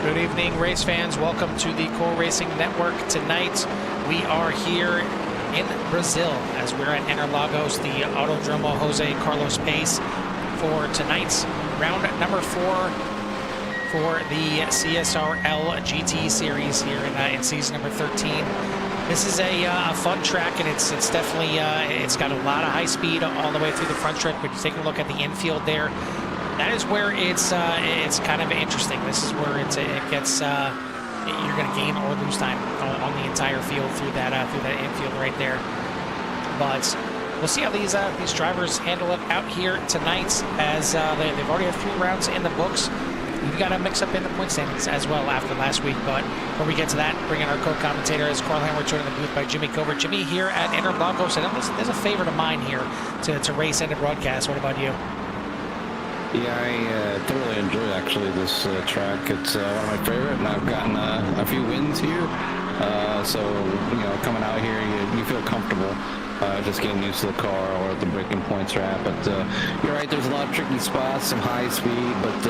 Good evening, race fans. Welcome to the Core Racing Network. Tonight, we are here in Brazil as we're at Interlagos, the Autodromo Jose Carlos Pace, for tonight's round number 4 for the CSRL GT series here in season number 13. This is a fun track, and it's definitely it's got a lot of high speed all the way through the front stretch. But you take a look at the infield there. That is where it's kind of interesting. This is where it gets you're going to gain or lose time on the entire field through that infield right there. But we'll see how these drivers handle it out here tonight, as they've already have 3 rounds in the books. We've got to mix up in the point standings as well after last week. But before we get to that, bring in our co-commentator as Carl Hammer, joined in the booth by Jimmy Covert. Jimmy here at Interlagos, and there's a favorite of mine here to race and to broadcast. What about you? Yeah, I thoroughly enjoy actually this track. It's one of my favorite, and I've gotten a few wins here. So coming out here, you feel comfortable. Just getting used to the car or the braking points are at. But you're right, there's a lot of tricky spots, some high speed, but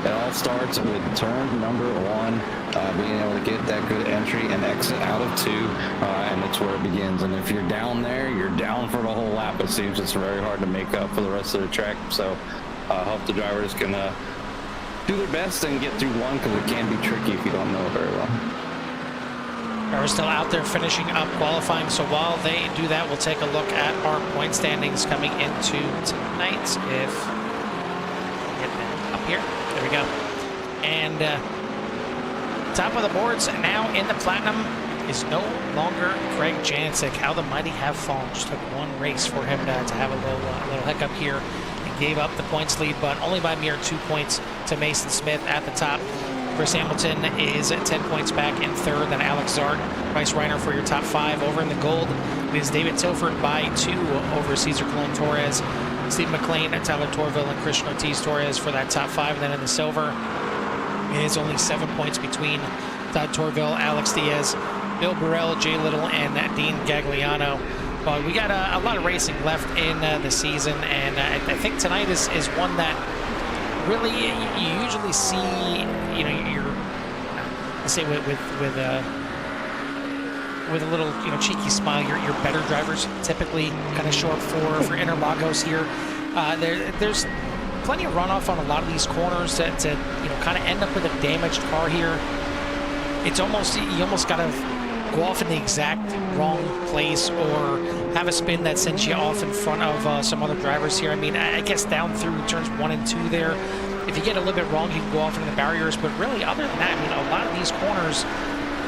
it all starts with turn number 1, being able to get that good entry and exit out of 2, and that's where it begins. And if you're down there, you're down for the whole lap. It seems it's very hard to make up for the rest of the track. So I hope the drivers can do their best and get through one, because it can be tricky if you don't know it very well. We're still out there finishing up qualifying, so while they do that, we'll take a look at our point standings coming into tonight. If get them up here, there we go. And top of the boards now in the platinum is no longer Greg Janicek. How the mighty have fallen. Just took one race for him to have a little hiccup here. Gave up the points lead, but only by mere 2 points to Mason Smith at the top. Chris Hamilton is 10 points back in third, then Alex Zart. Bryce Reiner for your top 5. Over in the gold is David Tilford by 2 over Cesar Colon Torres. Steve McLean, Tyler Torville, and Christian Ortiz Torres for that top 5. And then in the silver is only 7 points between Todd Torville, Alex Diaz, Bill Burrell, Jay Little, and Dean Gagliano. But we got a lot of racing left in the season, and I think tonight is one that really you usually see. Let's say with a little cheeky smile, your better drivers typically kind of show up for Interlagos here. There's plenty of runoff on a lot of these corners to kind of end up with a damaged car here. It's almost you almost got to go off in the exact wrong place or have a spin that sends you off in front of some other drivers here. I mean, I guess down through turns 1 and 2 there, if you get a little bit wrong, you can go off into the barriers. But really, other than that, I mean, a lot of these corners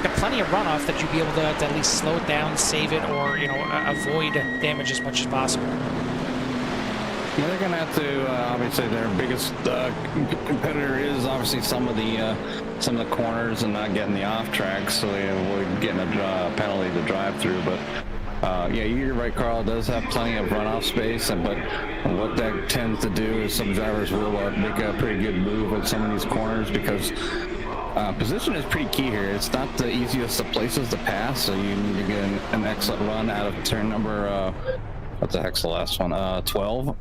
got plenty of runoff that you'd be able to at least slow it down, save it, or avoid damage as much as possible. Yeah, they're going to have to, obviously, their biggest competitor is obviously some of the corners and not getting the off tracks, so they avoid getting a penalty to drive through. But yeah, you're right, Carl. It does have plenty of runoff space, but what that tends to do is some drivers will make a pretty good move at some of these corners, because position is pretty key here. It's not the easiest of places to pass, so you need to get an excellent run out of turn number what the heck's the last one? 12.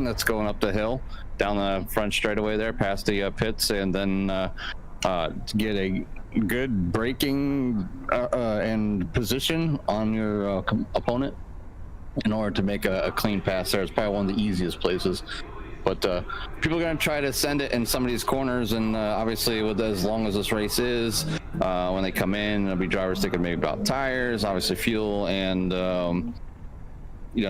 That's going up the hill, down the front straightaway there, past the pits, and then to get a good braking and position on your opponent in order to make a clean pass there. It's probably one of the easiest places. But people are going to try to send it in some of these corners, and obviously, with as long as this race is, when they come in, there'll be drivers thinking maybe about tires, obviously fuel, and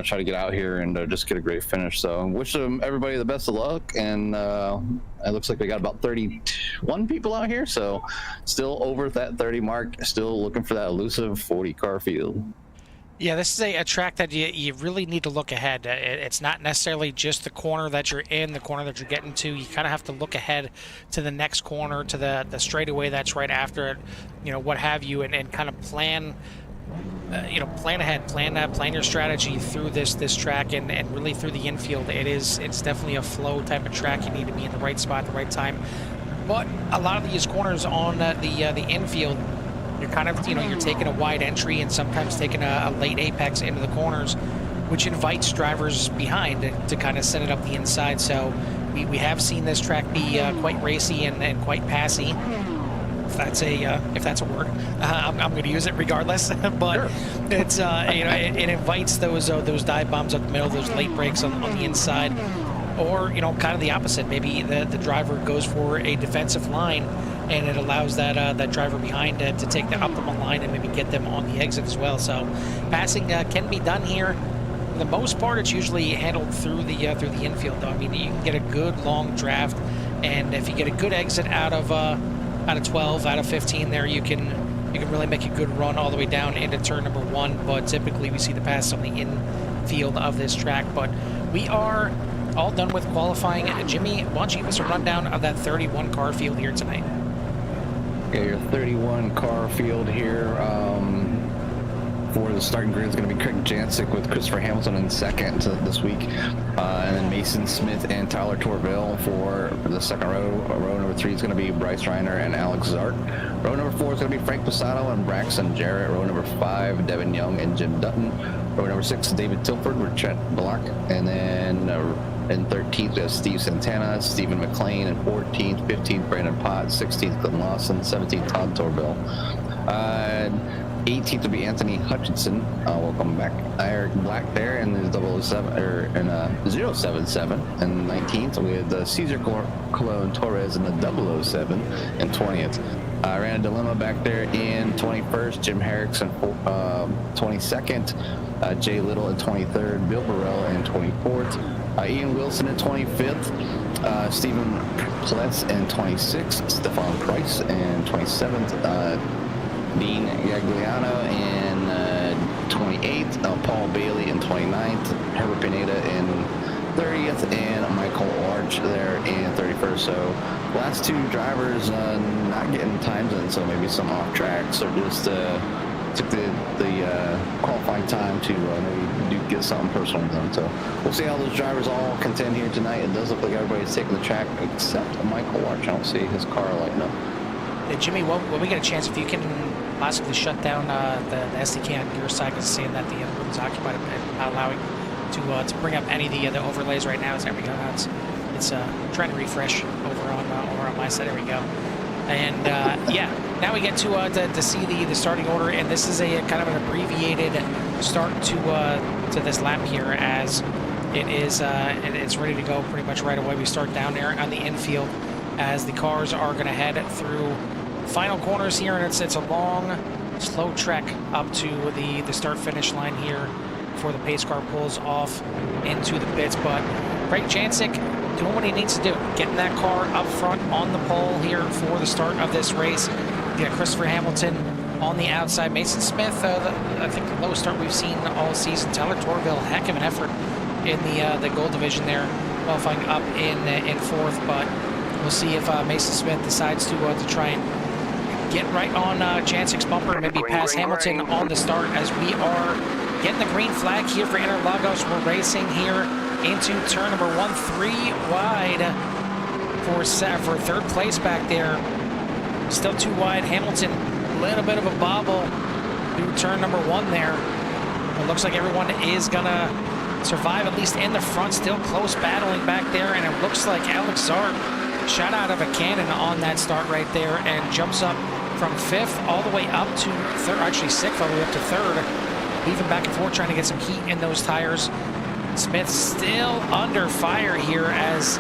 try to get out here and just get a great finish. So wish them everybody the best of luck, and it looks like we got about 31 people out here, so still over that 30 mark, still looking for that elusive 40 car field. Yeah, this is a track that you really need to look ahead. It's not necessarily just the corner that you're in, the corner that you're getting to. You kind of have to look ahead to the next corner, to the straightaway that's right after it, what have you, and kind of plan plan ahead, plan your strategy through this track, and really through the infield. It's definitely a flow type of track. You need to be in the right spot at the right time. But a lot of these corners on the infield, you're kind of you're taking a wide entry and sometimes taking a late apex into the corners, which invites drivers behind to kind of set it up the inside. So we have seen this track be quite racy and quite passy. If that's a word, I'm going to use it regardless. But sure. It's it invites those dive bombs up the middle, those late breaks on the inside, or kind of the opposite. Maybe the driver goes for a defensive line, and it allows that driver behind to take the optimal line and maybe get them on the exit as well. So passing can be done here. For the most part, it's usually handled through the infield, though. I mean, you can get a good long draft, and if you get a good exit out of 12, out of 15 there, you can really make a good run all the way down into turn number 1. But typically we see the pass on the infield of this track. But we are all done with qualifying. Jimmy, why don't you give us a rundown of that 31 car field here tonight? Okay, your 31 car field here. For the starting grid is going to be Craig Jancic with Christopher Hamilton in second this week, and then Mason Smith and Tyler Torville for the second row. Row number 3 is going to be Bryce Reiner and Alex Zart. Row number 4 is going to be Frank Posado and Braxton Jarrett. Row number 5, Devin Young and Jim Dutton. Row number 6, David Tilford with Chet Block, and then in 13th we have Steve Santana, Stephen McLean, and 14th, 15th Brandon Potts, 16th Glenn Lawson, 17th Todd Torville. 18th will be Anthony Hutchinson. Welcome back. Eric Black there in the 077. And 19th we had Cesar Colon Torres in the 007. And 20th. Ran a dilemma back there in 21st. Jim Herrickson 22nd. Jay Little in 23rd. Bill Burrell in 24th. Ian Wilson in 25th. Stephen Pless in 26th. Stefan Price in 27th. Dean Gagliano in 28th, Paul Bailey in 29th, Herbert Pineda in 30th, and Michael Arch there in 31st. So last 2 drivers not getting times in, so maybe some off tracks or just took the qualifying time to maybe get something personal done. So we'll see how those drivers all contend here tonight. It does look like everybody's taking the track except Michael Arch. I don't see his car lighting up. Hey, Jimmy, when we get a chance, if you can possibly shut down the SDK on your side, because it's saying that the room is occupied and not allowing to bring up any of the overlays right now. There we go. It's trying to refresh over on my side. There we go. And yeah, now we get to see the starting order, and this is a kind of an abbreviated start to this lap here, as it is it's ready to go pretty much right away. We start down there on the infield as the cars are going to head through final corners here, and it's a long, slow trek up to the start-finish line here before the pace car pulls off into the pits. But Craig Jancic doing what he needs to do, getting that car up front on the pole here for the start of this race. You got Christopher Hamilton on the outside. Mason Smith, I think the lowest start we've seen all season. Tyler Torville, heck of an effort in the gold division there, qualifying up in 4th, but we'll see if Mason Smith decides to try and get right on Jancic's bumper and maybe pass Hamilton on the start, as we are getting the green flag here for Interlagos. We're racing here into turn number 1, 3 wide for 3rd place back there. Still 2 wide. Hamilton, a little bit of a bobble through turn number 1 there. It looks like everyone is gonna survive, at least in the front. Still close battling back there, and it looks like Alex Zart shot out of a cannon on that start right there and jumps up from 5th all the way up to 3rd, actually 6th all the way up to 3rd, leaving back and forth trying to get some heat in those tires. Smith still under fire here, as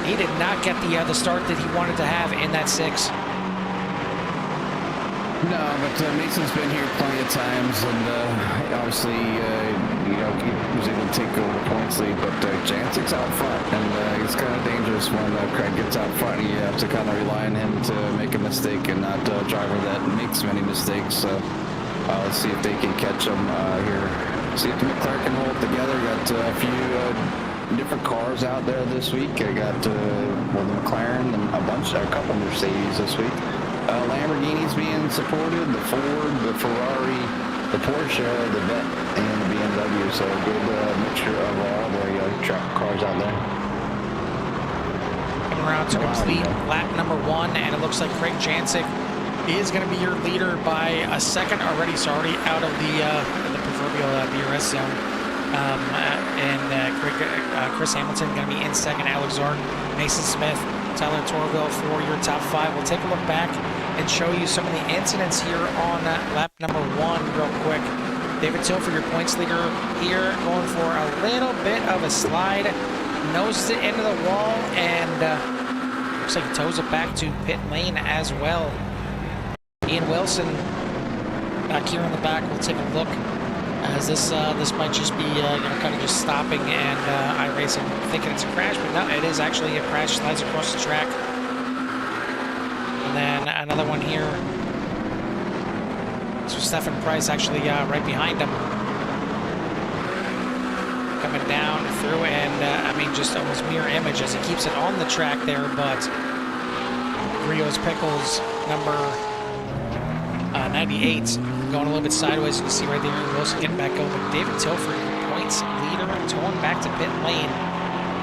he did not get the start that he wanted to have in that 6. No, but Mason's been here plenty of times, and obviously, he was able to take over the points lead, but Jancic's out front, and it's kind of dangerous when Craig gets out front. You have to kind of rely on him to make a mistake and not a driver that makes many mistakes. So let's see if they can catch him here. See if McLaren can hold it together. Got a few different cars out there this week. I got the McLaren and a couple Mercedes this week. Lamborghini's being supported, the Ford, the Ferrari, the Porsche, the Vette, and the BMW. So a good mixture of all the track cars out there. Coming around to complete lap number 1, and it looks like Craig Jancic is going to be your leader by a second already. So already out of the proverbial DRS zone. Chris Hamilton going to be in second. Alex Zark, Mason Smith, Tyler Torville for your top 5. We'll take a look back and show you some of the incidents here on lap number 1 real quick. David Tilford, your points leader here, going for a little bit of a slide. Noses it into the wall, and looks like he toes it back to pit lane as well. Ian Wilson back here in the back. We'll take a look as this might just be kind of just stopping and iRacing thinking it's a crash, but no, it is actually a crash. Slides across the track. And then another one here. So Stefan Price actually right behind him. Coming down through, and I mean, just almost mirror image as he keeps it on the track there, but Rio's Pickles, number 98, going a little bit sideways. You can see right there, Wilson getting back over. David Tilford, points leader, towing back to pit lane.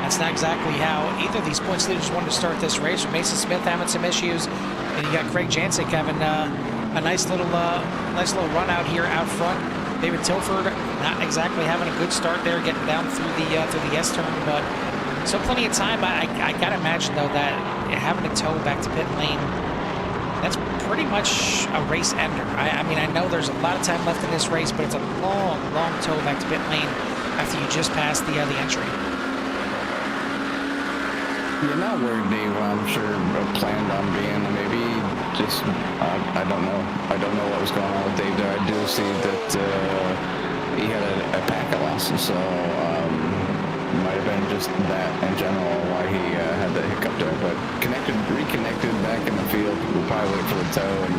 That's not exactly how either of these points leaders wanted to start this race. Mason Smith having some issues, and you got Craig Jansick having a nice little run out here out front. David Tilford not exactly having a good start there, getting down through the S turn, but still plenty of time. I gotta imagine though that having to tow back to pit lane, that's pretty much a race ender. I mean, I know there's a lot of time left in this race, but it's a long tow back to pit lane after you just passed the entry. You're not worried, Dave. I'm sure planned on being. Maybe just I don't know. I don't know what was going on with Dave there. I do see that he had a packet loss, so might have been just that in general why he had that hiccup there. But reconnected back in the field. We'll probably wait for the tow and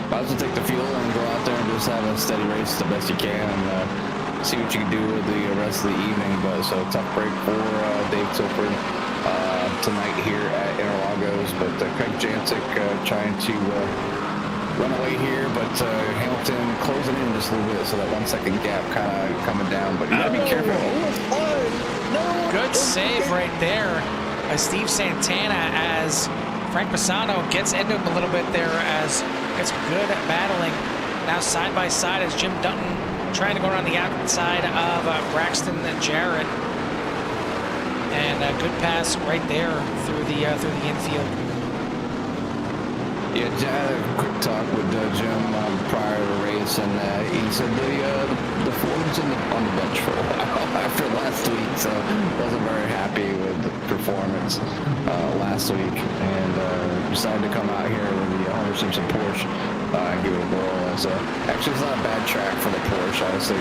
might as well take the fuel and go out there and just have a steady race the best you can and see what you can do with the rest of the evening. But so tough break for Dave Tilford tonight here at Interlagos, but Craig Jansick trying to run away here, but Hamilton closing in just a little bit, so that 1 second gap kind of coming down, but you gotta be careful. Good save right there by Steve Santana as Frank Pisano gets into him a little bit there as it's good battling. Now side by side as Jim Dutton trying to go around the outside of Braxton Jarrett. And a good pass right there through the infield. Yeah, I had a quick talk with Jim prior to the race, and he said the Ford's on the bench for a while after last week, so wasn't very happy with the performance last week, and decided to come out here with the Homer Simpson Porsche and give it a whirl. Actually, it's not a bad track for the Porsche. I would say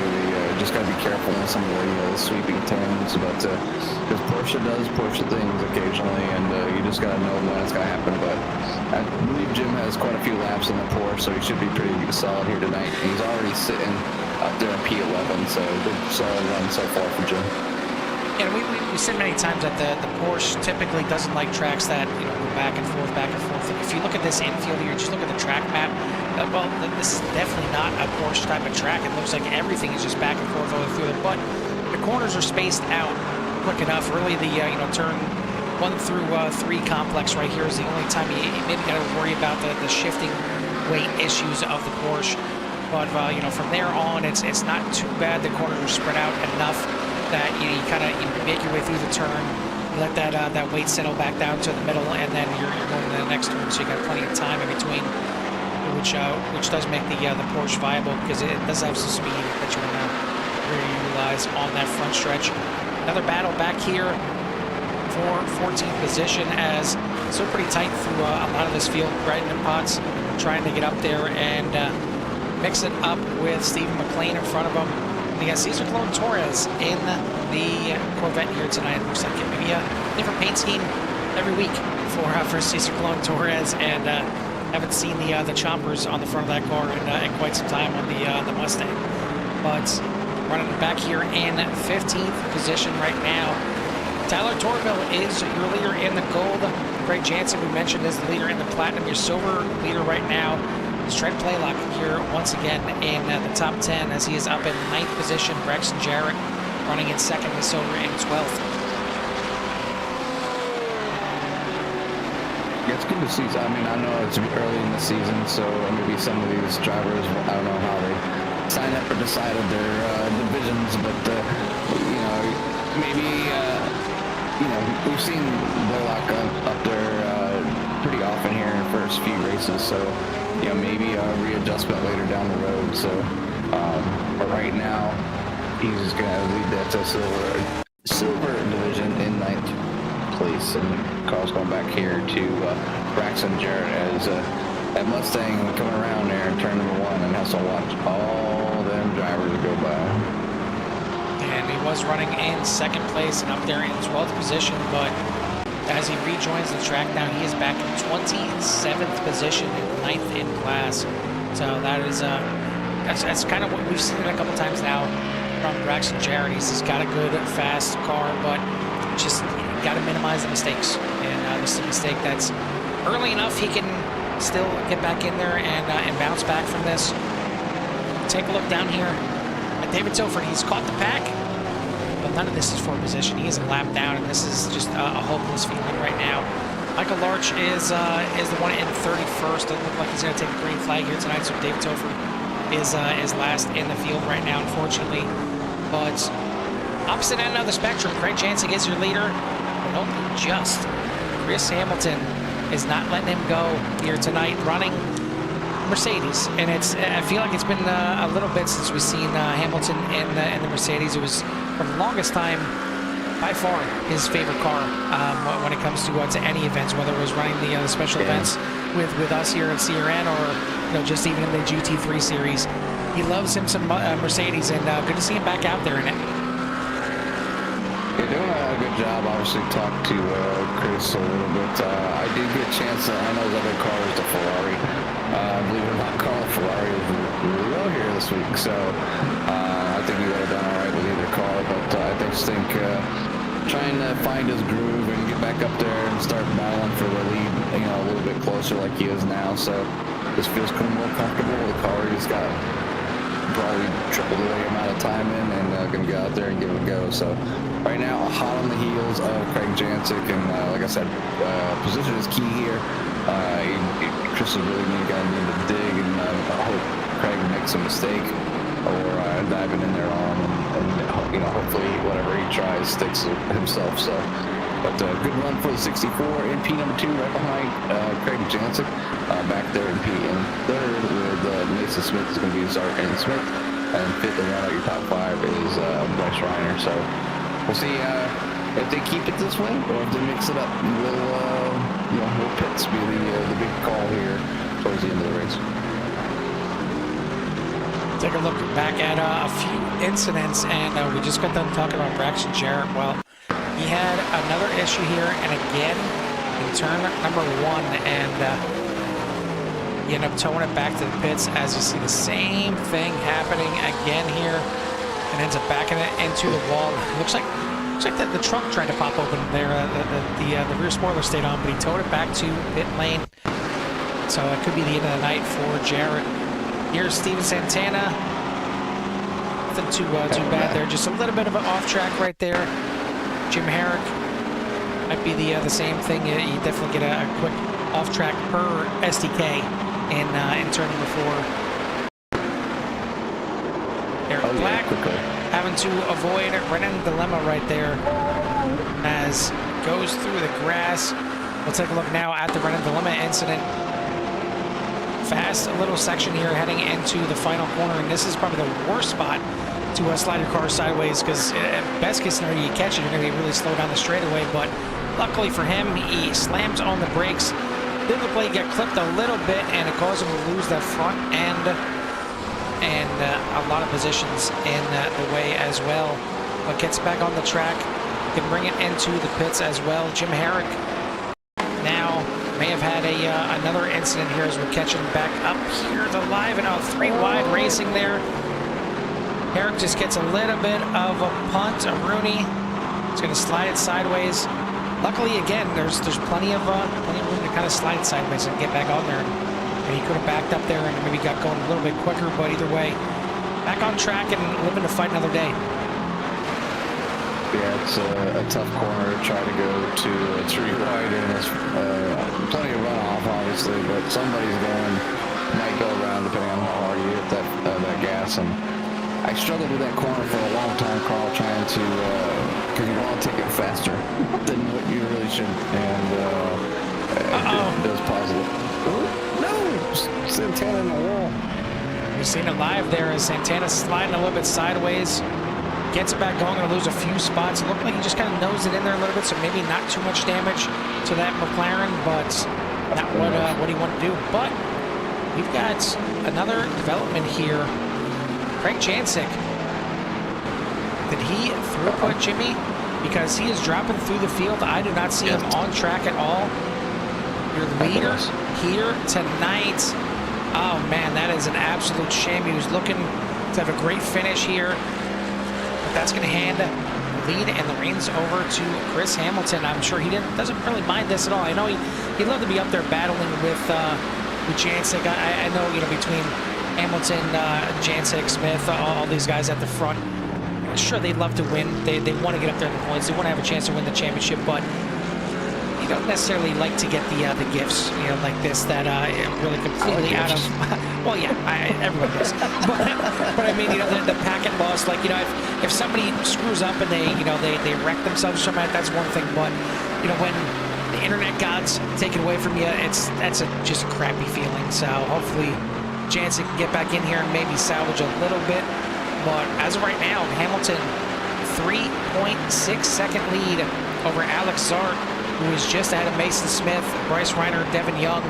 just got to be careful on some of the sweeping turns, but because Porsche does Porsche things occasionally, and you just got to know when it's going to happen. But I believe Jim has quite a few laps in the Porsche, so he should be pretty solid here tonight. He's already sitting up there in P11, so good solid run so far for Jim. And we said many times that the Porsche typically doesn't like tracks that go back and forth, back and forth. If you look at this infield here, just look at the track map. Well, this is definitely not a Porsche type of track. It looks like everything is just back and forth over through it, but the corners are spaced out quick enough. Really, the turn 1 through 3 complex right here is the only time you maybe got to worry about the shifting weight issues of the Porsche. But from there on, it's not too bad. The corners are spread out enough that you kind of make your way through the turn, let that weight settle back down to the middle, and then you're going to the next turn. So you got plenty of time in between, which does make the Porsche viable because it does have some speed that you want to really utilize on that front stretch. Another battle back here for 14th position as still pretty tight through a lot of this field. Brendan Potts trying to get up there and mix it up with Stephen McLean in front of him. And you got Cesar Colon Torres in the Corvette here tonight. It looks like it maybe a different paint scheme every week for Cesar Colon Torres, and haven't seen the chompers on the front of that car in quite some time on the Mustang. But running back here in 15th position right now. Tyler Torville is your leader in the gold. Craig Jansick, we mentioned, is the leader in the platinum. Your silver leader right now is Trent Playlock here once again in the top 10 as he is up in 9th position. Braxton Jarrett running in 2nd with silver in 12th. Yeah, it's good to see. I mean, I know it's early in the season, so maybe some of these drivers, I don't know how they sign up or decided their divisions, but you know, maybe you know, we've seen Blaylock up there pretty often here in the first few races, so you know, maybe a readjustment later down the road. So, but right now, he's just gonna lead that to silver division in 9th place, and Carl's going back here to Braxton Jarrett as that Mustang coming around there in turn number 1, and has to watch all them drivers go by. And he was running in 2nd place and up there in 12th position, but as he rejoins the track now, he is back in 27th position in 9th in class. So that is that's kind of what we've seen a couple times now from Braxton Jarrett. He's got a good, fast car, but just got to minimize the mistakes. And this is a mistake that's early enough he can still get back in there and bounce back from this. Take a look down here at David Tilford. He's caught the pack, but none of this is for position. He is a lap down, and this is just a hopeless feeling right now. Michael Larch is the one in 31st. Doesn't look like he's going to take a green flag here tonight, so David Tilford is last in the field right now, unfortunately. But opposite end of the spectrum, Craig Jansick is your leader, but only just. Chris Hamilton is not letting him go here tonight, running Mercedes, and I feel like it's been a little bit since we've seen Hamilton in the Mercedes. It was for the longest time by far his favorite car when it comes to any events, whether it was running the special events with us here at CRN, or you know, just even in the GT3 series. He loves him some Mercedes, and good to see him back out there in it. You're doing a good job. Obviously, talk to Chris a little bit. I did get a chance. I know his other car is the Ferrari. Believe it or not, Carl Ferrari is really well here this week. So I think he would have done all right with either car. But I just think trying to find his groove and get back up there and start battling for the lead, you know, a little bit closer like he is now. So this feels more comfortable. The car he's got probably triple the amount of time in, and going to go out there and give it a go. So right now, hot on the heels of Craig Jansick, and like I said, position is key here. Chris is really going to dig, and I hope Craig makes a mistake or diving in there on him, and you know, hopefully whatever he tries sticks himself. So, but good run for the 64 in P number 2, right behind Craig Jansick. Back there in P in 3rd with Mason Smith is going to be Zartan Smith, and 5th and round out your top 5 is Bryce Reiner. So we'll see if they keep it this way or if they mix it up. Will Pitts be the big call here towards the end of the race? Take a look back at a few incidents, and we just got done talking about Braxton Jarrett. Well, he had another issue here, and again in turn number 1, and you end up towing it back to the pits, as you see the same thing happening again here, and ends up backing it into the wall. Looks like that the trunk tried to pop open there. The rear spoiler stayed on, but he towed it back to pit lane. So it could be the end of the night for Jarrett. Here's Steven Santana. Nothing too bad there. Just a little bit of an off track right there. Jim Herrick might be the same thing. You definitely get a quick off track per SDK in turn number 4. Eric Black having to avoid Renan Dilemma right there as goes through the grass. We'll take a look now at the Renan Dilemma incident. Fast little section here heading into the final corner, and this is probably the worst spot to slide your car sideways, because best case scenario you catch it, you're going to be really slow down the straightaway, but luckily for him, he slams on the brakes. Did look like he got clipped a little bit, and it caused him to lose that front end and a lot of positions in the way as well. But gets back on the track, can bring it into the pits as well. Jim Herrick now may have had another incident here as we're catching back up here to live, and 3 wide racing there. Herrick just gets a little bit of a punt, a Rooney. It's going to slide it sideways. Luckily, again, there's plenty of room to kind of slide sideways and get back on there. And he could have backed up there and maybe got going a little bit quicker, but either way, back on track and living to fight another day. Yeah, it's a tough corner to try to go to 3 wide, and it's plenty of runoff, obviously, but somebody's going might go around depending on how hard you hit that gas. And I struggled with that corner for a long time, Carl, trying to, because you want to take it faster than what you really should, and it does pause a little. Oh, no! Santana in the wall. We've seen it live there as Santana sliding a little bit sideways. Gets it back going, gonna lose a few spots. It looked like he just kind of nosed it in there a little bit, so maybe not too much damage to that McLaren, but not what he wanted to do. But we've got another development here. Craig Jancic. Did he throughput Jimmy? Because he is dropping through the field. I do not see him on track at all. Your leader here tonight. Oh man, that is an absolute shame. He was looking to have a great finish here. That's going to hand the lead and the reins over to Chris Hamilton. I'm sure he doesn't really mind this at all. I know he'd love to be up there battling with Jancic. I know, you know, between Hamilton, Jancic, Smith, all these guys at the front. Sure, they'd love to win. They want to get up there in the points. They want to have a chance to win the championship, but you don't necessarily like to get the gifts, you know, like this that really completely out of. Well, yeah, everyone does. But I mean, you know, the packet loss, like, you know, if somebody screws up and they wreck themselves somehow, that's one thing. But you know, when the internet gods take it away from you, that's just a crappy feeling. So hopefully, Jansen can get back in here and maybe salvage a little bit. But as of right now, Hamilton 3.6 second lead over Alex Zart, who is just ahead of Mason Smith, Bryce Reiner, Devin Young,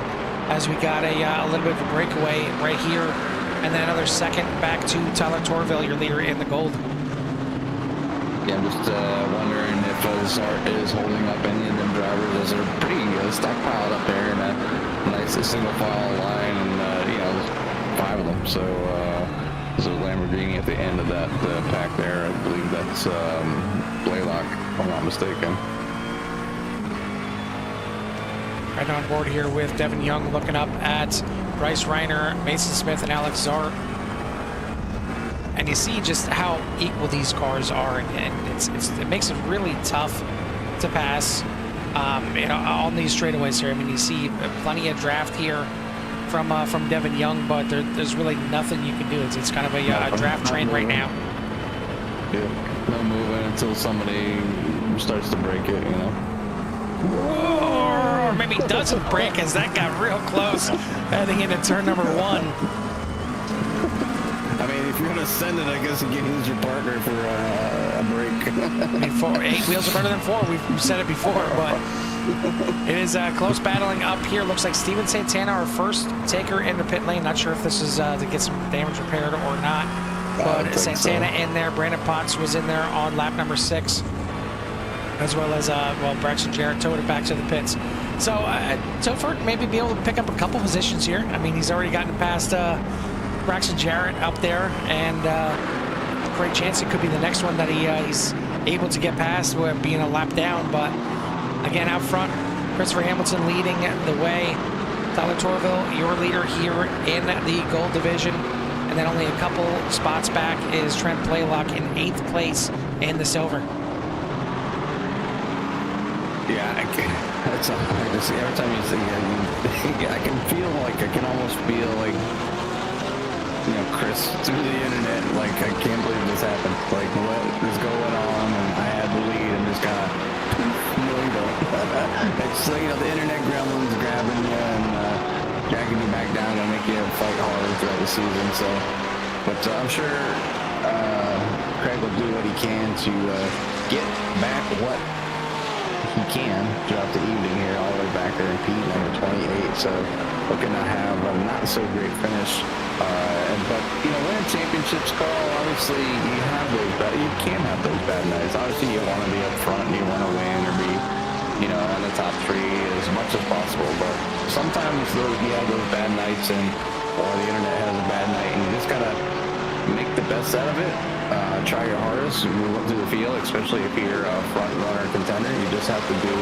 as we got a little bit of a breakaway right here. And then another second back to Tyler Torville, your leader in the gold. Yeah, I'm just wondering if Zart is holding up any of them drivers, as they're pretty stockpiled up there in a nice single file line, and you know, 5 of them. So there's a Lamborghini at the end of that pack there. I believe that's Blaylock, if I'm not mistaken. Right on board here with Devin Young, looking up at Bryce Reiner, Mason Smith, and Alex Zart. And you see just how equal these cars are, and it makes it really tough to pass, you know, on these straightaways here. I mean, you see plenty of draft here from Devin Young, but there's really nothing you can do. It's kind of a draft train right now. Yeah, no moving until somebody starts to break it, you know. Whoa, or maybe doesn't break, as that got real close heading into turn number 1. I mean, if you're going to send it, I guess you can use your partner for a break. I mean, 8 wheels are better than 4. We've said it before, but it is close battling up here. Looks like Steven Santana, our first taker in the pit lane. Not sure if this is to get some damage repaired or not. But Santana in there. Brandon Potts was in there on lap number 6. As well as, well, Braxton Jarrett towed it back to the pits. So, Topher maybe be able to pick up a couple positions here. I mean, he's already gotten past Braxton Jarrett up there, and Craig Jansen could be the next one that he's able to get past, being a lap down. But again, out front, Christopher Hamilton leading the way. Tyler Torville, your leader here in the gold division. And then only a couple spots back is Trent Blaylock in 8th place in the silver. Yeah, that's hard to see. Every time you see it, I can feel like, I can almost feel like, you know, Chris through the internet, like, I can't believe this happened. Like, what is going on? And I had the lead and just kind of, it's like, you know, the internet gremlins grabbing you and dragging you back down and make you fight harder throughout the season. So, but I'm sure Craig will do what he can to get back what he can throughout the evening here, all the way back there in P number 28. So looking to have a not so great finish. But you know, winning championships, Carl, obviously you can have those bad nights. Obviously you want to be up front and you want to win or be, you know, on the top 3 as much as possible. But sometimes you have those bad nights, and or the internet has a bad night, and you just gotta make the best out of it. Try your hardest, move up to the field, especially if you're a front runner contender. You just have to do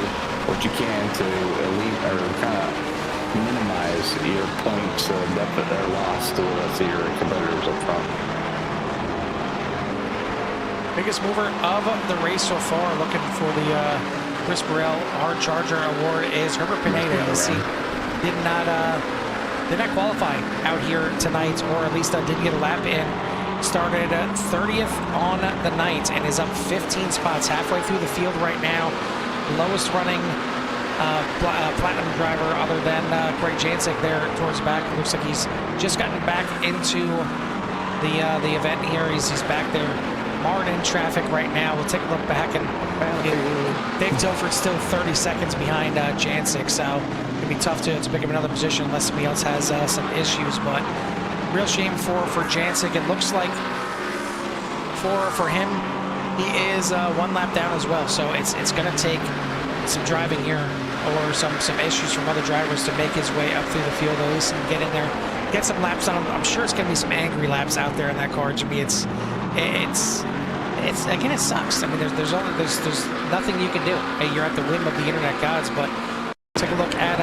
what you can to elite or kind of minimize your points deficit or loss to the rest of your competitors up front. Biggest mover of the race so far, looking for the Chris Burrell Hard Charger Award, is Herbert Pineda. You see, did did not qualify out here tonight, or at least didn't get a lap in. Started 30th on the night and is up 15 spots halfway through the field right now. Lowest running platinum driver other than Craig Jancic there towards the back. It looks like he's just gotten back into the event here. He's back there marred in traffic right now. We'll take a look back, and Dave Tilford's still 30 seconds behind Jancic, so it'll be tough to pick up another position unless somebody else has some issues. But real shame for Jancic. It looks like for him, he is one lap down as well. So it's going to take some driving here, or some issues from other drivers to make his way up through the field at least and get in there, get some laps on him. I'm sure it's going to be some angry laps out there in that car, Jimmy. It's again, it sucks. I mean, there's nothing you can do. Hey, you're at the whim of the internet gods. But take a look at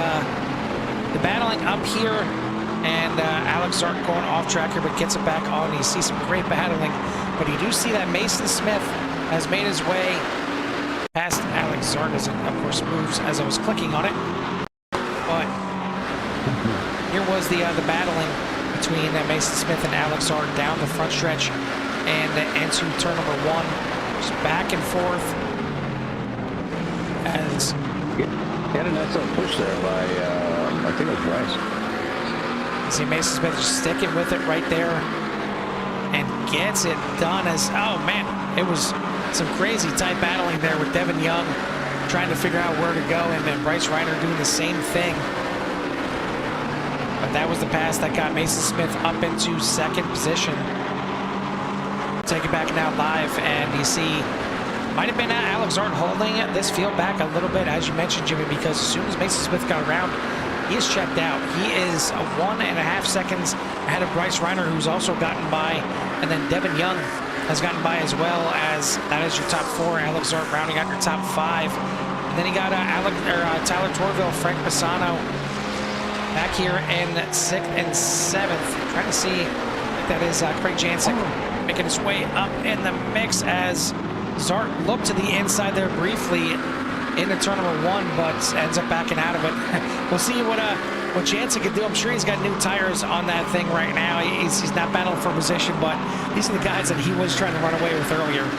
the battling up here, and Alex Zart going off track here, but gets it back on. You see some great battling, but you do see that Mason Smith has made his way past Alex Zart, as it of course moves as I was clicking on it. But here was the battling between Mason Smith and Alex Zart down the front stretch and into turn number 1, just back and forth. As he had a nice little push there by I think it was Bryce. You see Mason Smith just sticking with it right there and gets it done. As oh man, it was some crazy tight battling there with Devin Young trying to figure out where to go, and then Bryce Reiner doing the same thing. But that was the pass that got Mason Smith up into second position. Take it back now live, and you see might have been Alex Zart holding this field back a little bit, as you mentioned, Jimmy, because as soon as Mason Smith got around, he is checked out. He is 1.5 seconds ahead of Bryce Reiner, who's also gotten by, and then Devin Young has gotten by as well. As that is your top 4. Alex Zart rounding out your top 5. And then he got Tyler Torville, Frank Pisano back here in 6th and 7th. Trying to see if that is Craig Jancic making his way up in the mix, as Zart looked to the inside there briefly into turn number 1, but ends up backing out of it. We'll see what Jancic can do. I'm sure he's got new tires on that thing right now. He's not battling for position, but these are the guys that he was trying to run away with earlier.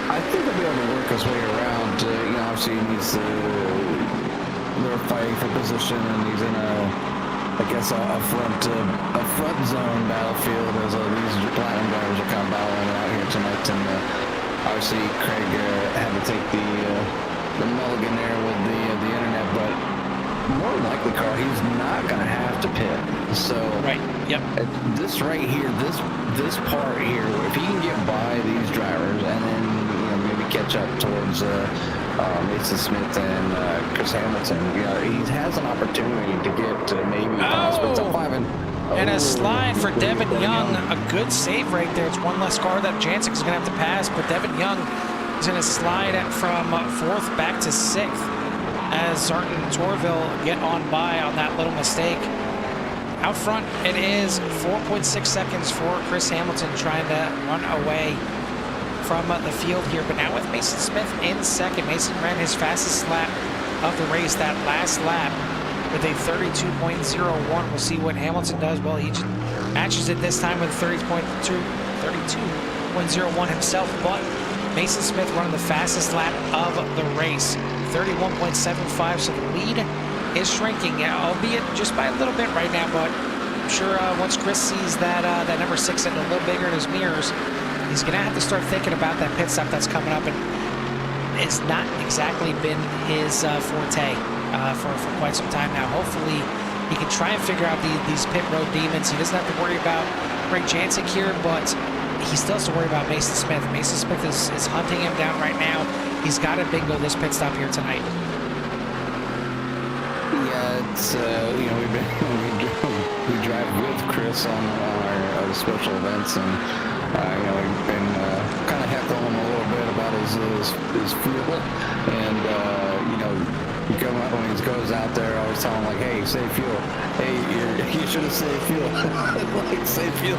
I think he'll be able to work his way around. You know, obviously they're fighting for position, and he's in I guess a front zone battlefield as these platinum drivers are kind of battling out here tonight. And obviously Craig had to take the mulligan there with the internet, but more than likely, Carl, he's not going to have to pit. So right, yep. This right here, this part here, if he can get by these drivers and then maybe catch up towards Mason Smith and Chris Hamilton, he has an opportunity to get maybe possibly top 5. And a slide for Devin Young. A good save right there. It's one less car that Jancic is going to have to pass, but Devin Young is going to slide from 4th back to 6th as Zart and Torville get on by on that little mistake. Out front, it is 4.6 seconds for Chris Hamilton trying to run away from the field here. But now with Mason Smith in 2nd, Mason ran his fastest lap of the race that last lap with a 32.01. We'll see what Hamilton does. Well, he matches it this time with 32.01 himself, but Mason Smith running the fastest lap of the race, 31.75. So the lead is shrinking, albeit just by a little bit right now. But I'm sure once Chris sees that number 6 getting a little bigger in his mirrors, he's going to have to start thinking about that pit stop that's coming up, and it's not exactly been his forte for quite some time now. Hopefully, he can try and figure out these pit road demons. He doesn't have to worry about Craig Jancic here, but he still has to worry about Mason Smith. Mason Smith is hunting him down right now. He's got to bingo this pit stop here tonight. Yeah, it's we drive with Chris on our special events, and we've been kind of heckling him a little bit about his fuel, and he when he goes out there, I always tell him, like, hey, save fuel. Hey, you should have saved fuel. Like, save fuel.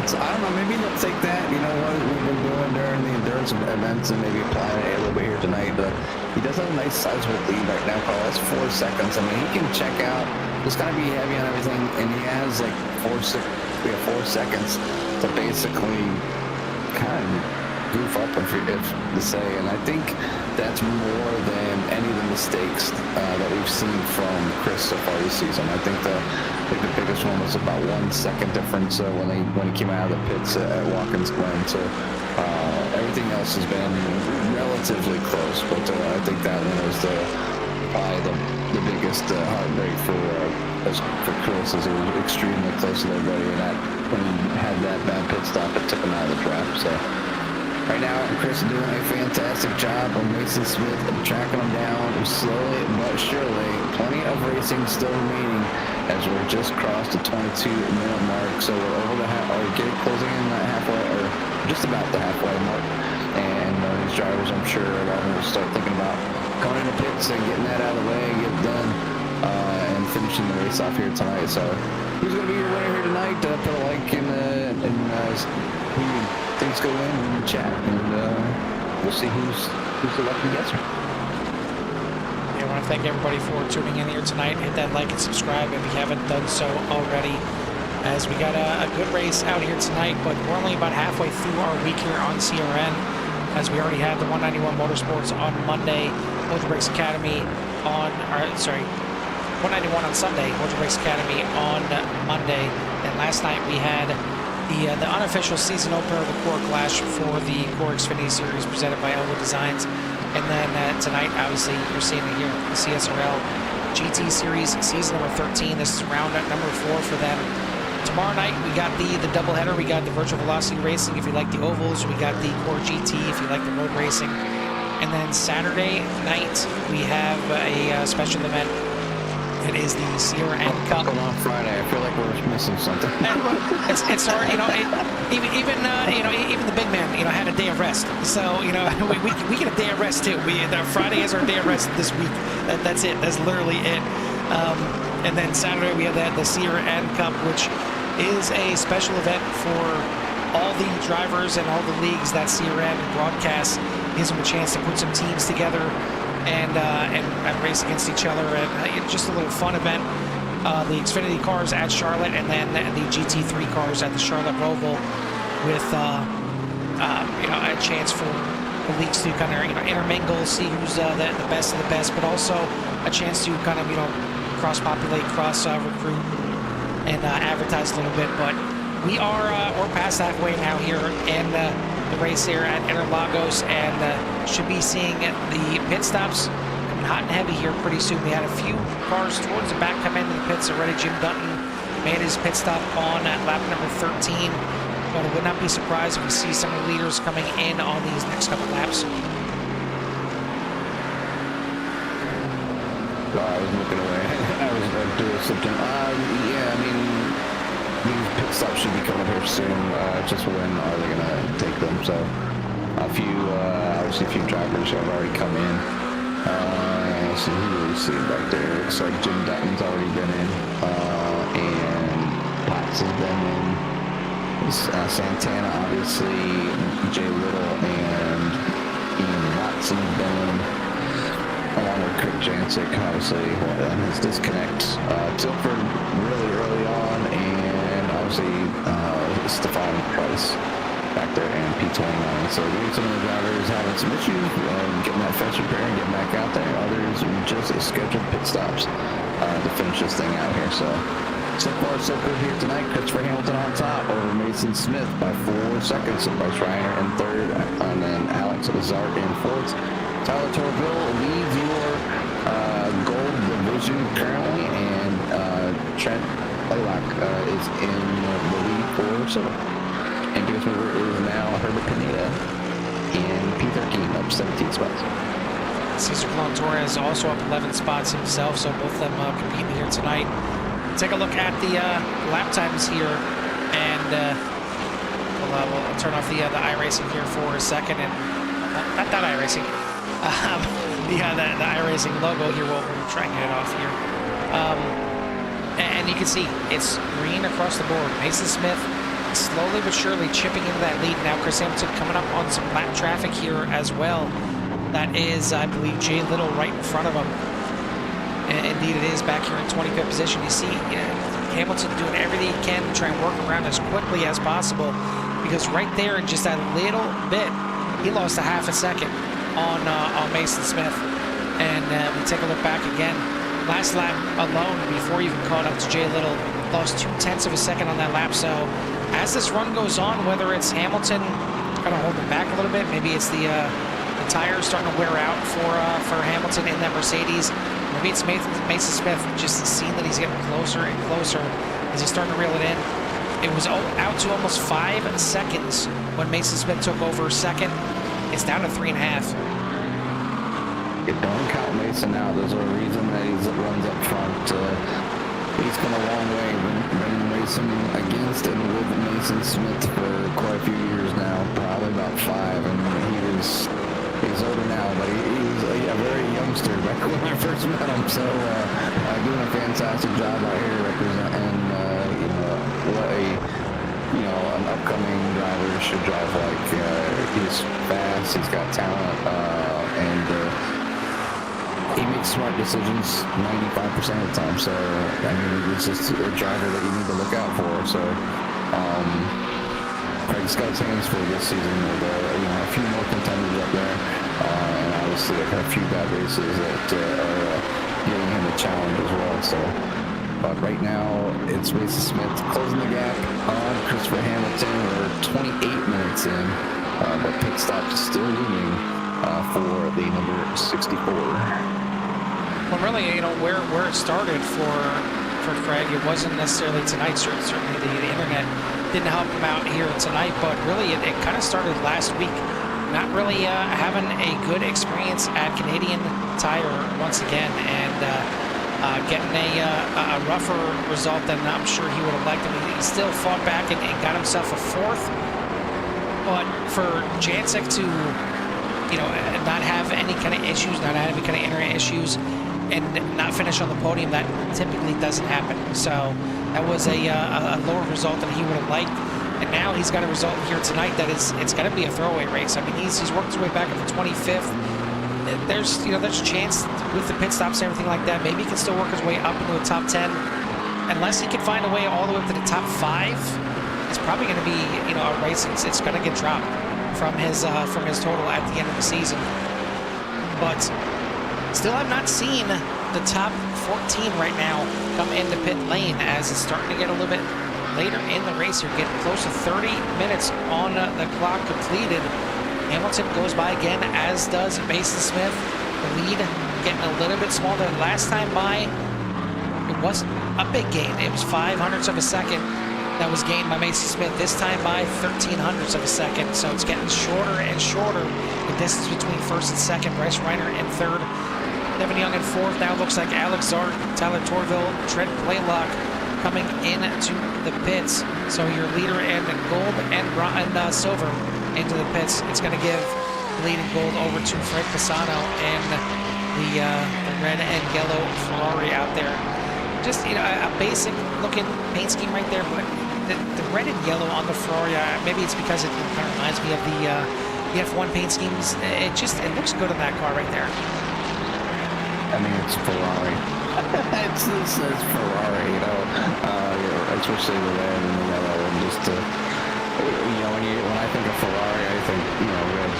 So I don't know, maybe he'll take that, what we've been doing during the endurance events, and maybe apply it a little bit here tonight. But he does have a nice sizable lead right now, Carl. That's 4 seconds. I mean, he can check out just gotta be heavy on everything, and he has like 4 seconds to basically kind of goof up, if to say, and I think that's more than any of the mistakes that we've seen from Chris so far this season. I think the biggest one was about 1 second difference when he came out of the pits at Watkins Glen. So everything else has been relatively close, but I think that one was probably the biggest heartbreak for Chris, as he was extremely close to everybody, and that when he had that bad pit stop, it took him out of the draft. So right now, Chris is doing a fantastic job on Mason Smith, tracking him down slowly but surely. Plenty of racing still remaining as we're just crossed the 22-minute mark. So we're over the closing in that halfway, or just about the halfway mark. And these drivers, I'm sure, will start thinking about going into pits and getting that out of the way, get it done, and finishing the race off here tonight. So who's going to be your winner here tonight? Put a like and who you think's going to win in the chat, and we'll see who's the lucky guesser. I want to thank everybody for tuning in here tonight. Hit that like and subscribe if you haven't done so already, as we got a good race out here tonight, but we're only about halfway through our week here on CRN, as we already had the 191 Motorsports on Monday, Motor Brakes Academy on, 191 on Sunday, Motor Brakes Academy on Monday, and last night we had the unofficial season opener of the Core Clash for the Core Xfinity Series presented by Elwood Designs. And then tonight, obviously, you're seeing it here, the CSRL GT Series, season number 13. This is round number 4 for them. Tomorrow night, we got the doubleheader. We got the Virtual Velocity Racing, if you like the ovals. We got the Core GT, if you like the road racing. And then Saturday night, we have a special event. It is the CRN Cup. On Friday, I feel like we're missing something. It's hard, even the big man, had a day of rest. So, we get a day of rest too. Friday is our day of rest this week. That's it. That's literally it. And then Saturday we have the CRN Cup, which is a special event for all the drivers and all the leagues that CRN broadcasts. Gives them a chance to put some teams together and race against each other, and just a little fun event. The Xfinity cars at Charlotte, and then the GT3 cars at the Charlotte Roval, with a chance for the leagues to kind of intermingle, see who's the best of the best, but also a chance to kind of cross-populate, cross-recruit, and advertise a little bit. But we're past halfway now here in the race here at Interlagos, and should be seeing the pit stops coming hot and heavy here pretty soon. We had a few cars towards the back come into the pits already. Jim Dutton made his pit stop on lap number 13, but I would not be surprised if we see some of the leaders coming in on these next couple laps. I was looking away. I was doing something. Yeah, I mean, these pit stops should be coming here soon. Just when are they going to take them? So obviously a few drivers have already come in. Let's see who we see back there. Looks like Jim Dutton's already been in, and Potts has been in. Santana, obviously, Jay Little and Ian Watson have been in, along with Kirk Jancic, obviously, his disconnect. Tilford really early on, and obviously Stefan Price back there, and P29. So doing some of the drivers having some issues, getting that fence repair and getting back out there. Others just scheduled pit stops to finish this thing out here. So far so good here tonight. Christopher Hamilton on top over Mason Smith by 4 seconds. So Bryce Reiner in third, and then Alex Lazard in fourth. Tyler Torville leads your gold division currently, and Trent Blaylock is in the lead for silver. And biggest mover is now Herbert Pineda in P13, up 17 spots. Cesar Colon Torres also up 11 spots himself, so both of them competing here tonight. Take a look at the lap times here, and we'll turn off the iRacing here for a second, and not that iRacing. The iRacing logo here, we'll try and get it off here. And you can see it's green across the board. Mason Smith slowly but surely chipping into that lead. Now Chris Hamilton coming up on some lap traffic here as well. That is, I believe, Jay Little right in front of him. And indeed it is, back here in 25th position. You see Hamilton doing everything he can to try and work around as quickly as possible, because right there in just that little bit, he lost a half a second on Mason Smith. And we take a look back again. Last lap alone, before he even caught up to Jay Little, lost 0.2 of a second on that lap. So as this run goes on, whether it's Hamilton kind of holding back a little bit, maybe it's the tires starting to wear out for Hamilton in that Mercedes, maybe it's Mason Smith just seeing that he's getting closer and closer as he's starting to reel it in. It was out to almost 5 seconds when Mason Smith took over second. It's down to 3.5. Don't count Mason out. There's a reason that he runs up front. He's come a long way. Been racing against and with Mason Smith for quite a few years now, probably about 5. And he's older now, but he's a very youngster back when I first met him. So doing a fantastic job out here representing what an upcoming driver should drive like. He's fast. He's got talent, and he makes smart decisions 95% of the time. So I mean, it's just a driver that you need to look out for. So Craig's got his hands full this season with a few more contenders up there, and obviously a few bad races that are giving him a challenge as well. So, but right now it's Mason Smith closing the gap on Christopher Hamilton. We're 28 minutes in, but pit stop is still looming for the number 64. Well, really, where it started for Craig, it wasn't necessarily tonight. Certainly the internet didn't help him out here tonight, but really it kind of started last week. Not really having a good experience at Canadian Tire once again, and getting a rougher result than I'm sure he would have liked. I mean, he still fought back and got himself a 4th, but for Jancic to not have any kind of issues, not have any kind of internet issues, and not finish on the podium, that typically doesn't happen. So that was a lower result than he would have liked. And now he's got a result here tonight that it's going to be a throwaway race. I mean, he's worked his way back up to 25th. There's a chance with the pit stops and everything like that, maybe he can still work his way up into the top 10. Unless he can find a way all the way up to the top 5, it's probably going to be a race. It's going to get dropped from his total at the end of the season. But still, I've not seen the top 14 right now come into pit lane, as it's starting to get a little bit later in the race here, getting close to 30 minutes on the clock completed. Hamilton goes by again, as does Mason Smith. The lead getting a little bit smaller than last time by. It wasn't a big gain. It was 0.05 of a second that was gained by Mason Smith, this time by 0.13 of a second. So it's getting shorter and shorter, the distance between first and second. Bryce Reiner in third, Devin Young in fourth. Now looks like Alex Zart, Tyler Torville, Trent Blaylock coming into the pits. So your leader in gold and silver into the pits. It's going to give the lead in gold over to Fred Pisano and the red and yellow Ferrari out there. Just a basic looking paint scheme right there, but the red and yellow on the Ferrari, maybe it's because it kind of reminds me of the F1 paint schemes. It looks good on that car right there. I mean, it's Ferrari. It's Ferrari, especially the red and the yellow. And just, when I think of Ferrari, I think, red,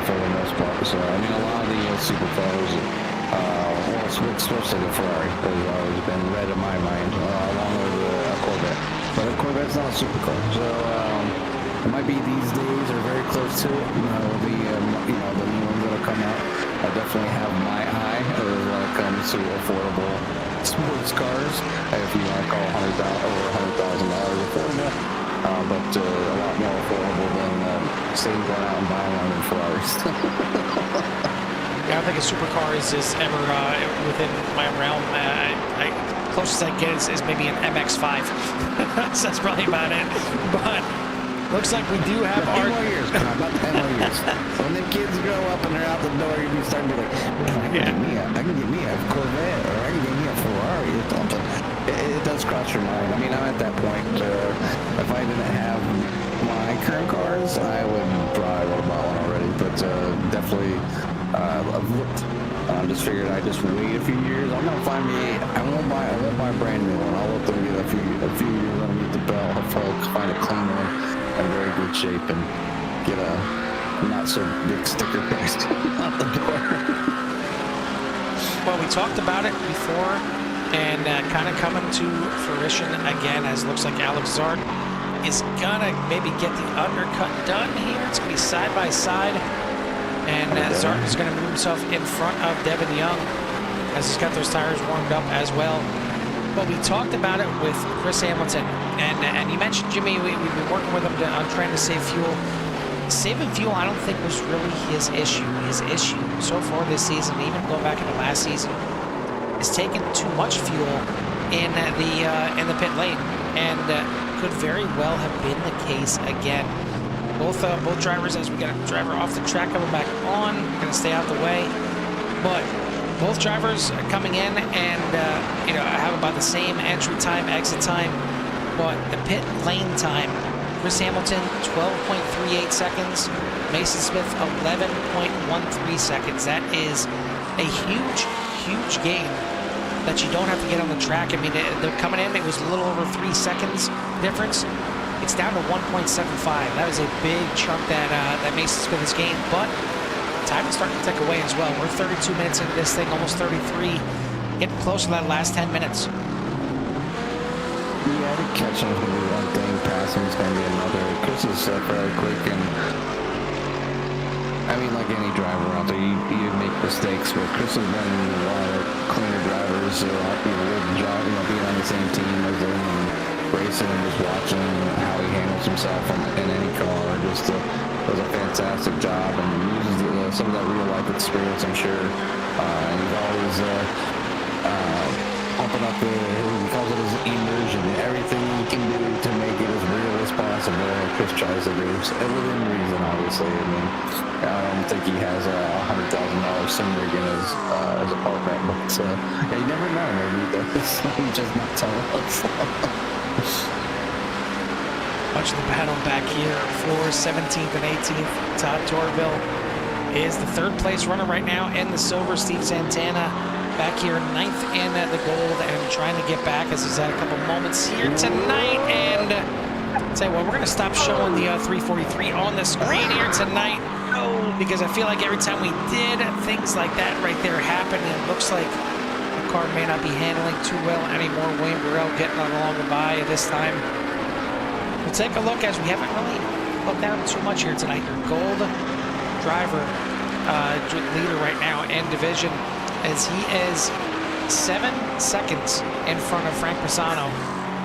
for the most part. So, I mean, a lot of the supercars, especially the Ferrari, has always been red in my mind, along with a Corvette. But a Corvette's not a supercar. So, it might be these days or very close to it. The new ones that'll come out. I definitely have my eye when it comes to affordable sports cars, if you want to call over $100,000 affordable, but a lot more affordable than say going out and buying one in Ferraris. Yeah, I don't think a supercar is ever within my realm. Closest I get is maybe an MX-5. So that's probably about it. But looks like we do have our... 10 more years, about 10 more years. When the kids grow up and they're out the door, you'll be starting to be like, I can get me a Corvette, or I can get me a Ferrari or something. It does cross your mind. I mean, I'm at that point. If I didn't have my current cars, I would probably would have bought one already. But definitely, I've looked Just figured I'd just wait a few years. I'm gonna find me. I won't buy a brand new one. I'll let them get a few years underneath the belt. Hopefully, I'll find a clean one in very good shape and get a not so big sticker priced out the door. Well, we talked about it before, and kind of coming to fruition again, as it looks like Alex Zart is gonna maybe get the undercut done here. It's gonna be side by side, and Zart is gonna move himself in front of Devin Young as he's got those tires warmed up as well. But we talked about it with Chris Hamilton, and you mentioned, Jimmy, we've been working with him on trying to save fuel. Saving fuel, I don't think, was really his issue. His issue so far this season, even going back into last season, is taking too much fuel in the pit lane, and could very well have been the case again. Both drivers, as we got a driver off the track coming back on, going to stay out the way, but both drivers are coming in and you know, have about the same entry time, exit time, but the pit lane time. Chris Hamilton, 12.38 seconds. Mason Smith, 11.13 seconds. That is a huge gain that you don't have to get on the track. I mean, they're coming in, it was a little over 3 seconds difference. It's down to 1.75. That was a big chunk that Mason Smith has gained, but time is starting to tick away as well. We're 32 minutes into this thing, almost 33. Getting close to that last 10 minutes. Yeah, I think catching is going to be one thing, passing is going to be another. Chris is fairly quick, and I mean, like any driver out there, you make mistakes, but Chris has been one of the cleaner drivers, being on the same team as them and racing and just watching how he handles himself in any car. Just does a fantastic job and uses some of that real life experience, I'm sure. And he's always pumping up he calls it his immersion, everything he can do to make it as real as possible. Chris tries to do within reason, obviously. I mean, I don't think he has a $100,000 sim rig in his apartment, but yeah, you never know. Maybe that's just not telling us. Much of the battle back here for 17th and 18th. Todd Torville is the third place runner right now in the silver. Steve Santana back here ninth in the gold and trying to get back as he's had a couple moments here tonight. And say, well, we're going to stop showing the 343 on the screen here tonight, because I feel like every time we did, things like that right there happen, and it looks like the car may not be handling too well anymore. William Burrell getting along the by this time. We'll take a look, as we haven't really looked down too much here tonight. Your gold driver leader right now in division, as he is 7 seconds in front of Frank Pisano,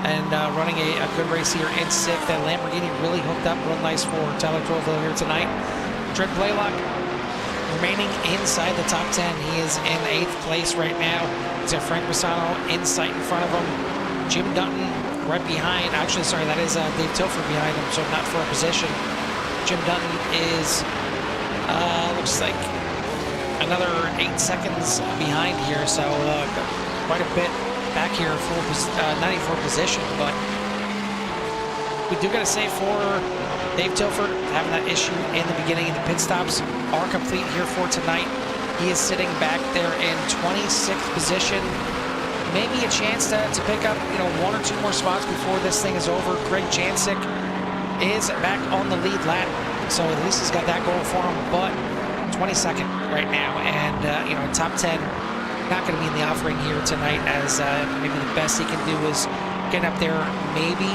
and running a good race here in sixth. That Lamborghini really hooked up real nice for Tyler Torville here tonight. Trent Blaylock remaining inside the top 10. He is in 8th place right now. He's got Frank Pisano in sight in front of him. Jim Dutton right behind. Actually, sorry, that is Dave Tilford behind him, so not for a position. Jim Dutton is, looks like another 8 seconds behind here, so quite a bit back here, 94 position. But we do got to say, for Dave Tilford, having that issue in the beginning of the pit stops are complete here for tonight. He is sitting back there in 26th position. Maybe a chance to pick up, 1 or 2 more spots before this thing is over. Greg Jancic is back on the lead lap, so at least he's got that going for him. But 22nd right now, and top 10 not going to be in the offering here tonight, as maybe the best he can do is get up there, maybe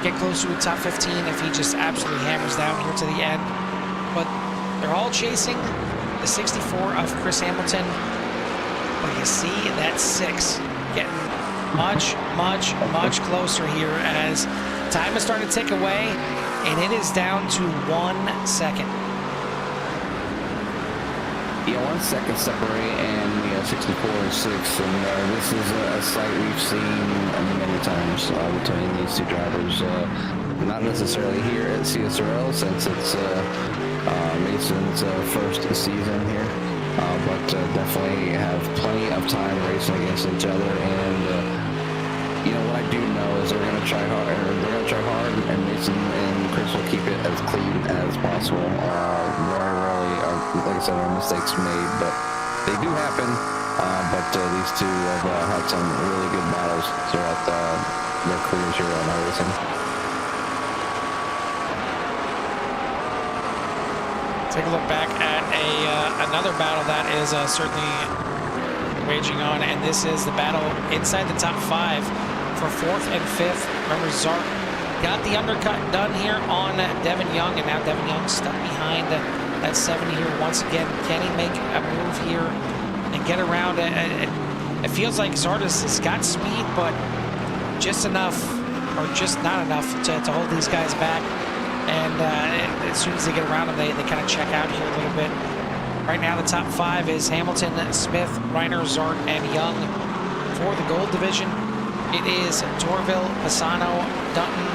get close to a top 15 if he just absolutely hammers down here to the end. But they're all chasing the 64 of Chris Hamilton, but you see that 6 getting much closer here, as time is starting to tick away, and it is down to 1 second. Yeah, 1 second separate, and 64 and 6, and this is a sight we've seen many times between these two drivers. Not necessarily here at CSRL, since it's Mason's first season here, but definitely have plenty of time racing against each other. And what I do know is they're going to try hard, and Mason and Chris will keep it as clean as possible. Very rarely, like I said, are mistakes made, but they do happen, but these two have had some really good battles throughout their careers here on iRacing. Take a look back at another battle that is certainly waging on, and this is the battle inside the top 5 for 4th and 5th. Remember, Zark got the undercut done here on Devin Young, and now Devin Young stuck behind that 70 here once again. Can he make a move here and get around? It feels like Zardes has got speed, but just enough, or just not enough to hold these guys back. And as soon as they get around them, they kind of check out here a little bit. Right now, the top 5 is Hamilton, Smith, Reiner, Zart, and Young. For the gold division, it is Torville, Pisano, Dutton,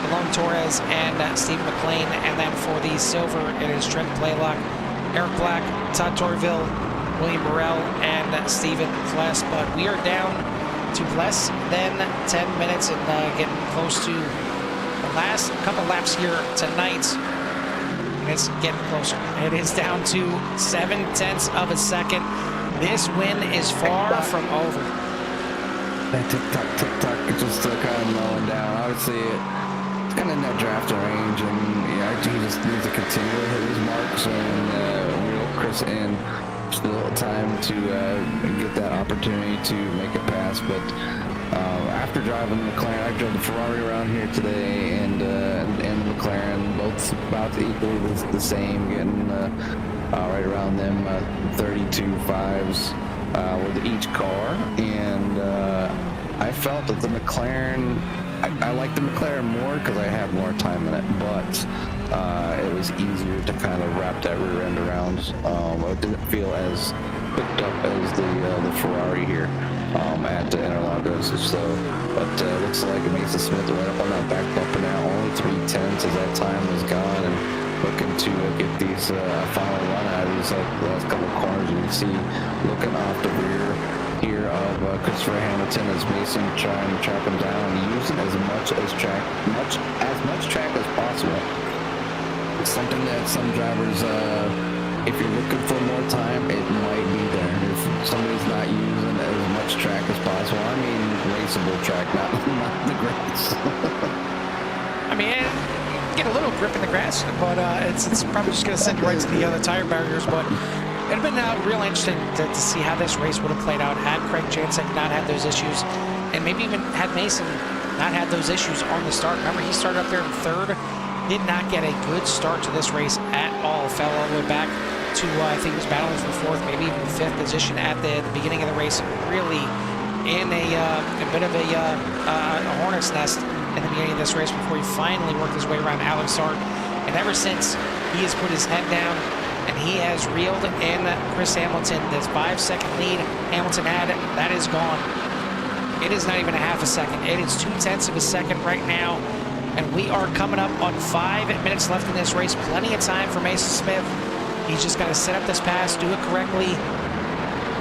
Malone Torres, and Steve McLean. And then for the silver, it is Trent Blaylock, Eric Black, Todd Torville, William Burrell, and Stephen Fless. But we are down to less than 10 minutes and getting close to the last couple laps here tonight. And it's getting closer. It is down to 0.7 of a second. This win is far from over. That tick-tock, it's just kind of mowing down. Obviously, it's kind of in that drafting range, and yeah, he just needs to continue to hit his marks and reel Chris in. Still time to get that opportunity to make a pass, but after driving the McLaren, I drove the Ferrari around here today, and the McLaren, both about equally the same, getting right around them 32.5s with each car, and I felt that the McLaren, I like the McLaren more because I have more time in it, but it was easier to kind of wrap that rear end around. It didn't feel as picked up as the Ferrari here at Interlagos. So, but looks like Mason Smith right up on that back bumper now. Only 3/10 as that time is gone, and looking to get these final run out of these last couple of corners. You can see looking off the rear here of Christopher Hamilton as Mason trying to track him down and using as much track as possible. It's something that some drivers, if you're looking for more time, it might be there. If somebody's not using as much track as possible, I mean raceable track, not the grass. I mean, get a little grip in the grass, but it's probably just going to send you right to the other tire barriers. But it would have been real interesting to see how this race would have played out had Craig Jansick not had those issues, and maybe even had Mason not had those issues on the start. Remember, he started up there in 3rd, did not get a good start to this race at all. Fell all the way back to, I think he was battling for 4th, maybe even 5th position at the beginning of the race. Really in a bit of a hornet's nest in the beginning of this race before he finally worked his way around Alex Zart. And ever since, he has put his head down and he has reeled in Chris Hamilton. This 5-second lead Hamilton had, that is gone. It is not even a half a second. It is 0.2 of a second right now. And we are coming up on 5 minutes left in this race. Plenty of time for Mason Smith. He's just got to set up this pass, do it correctly.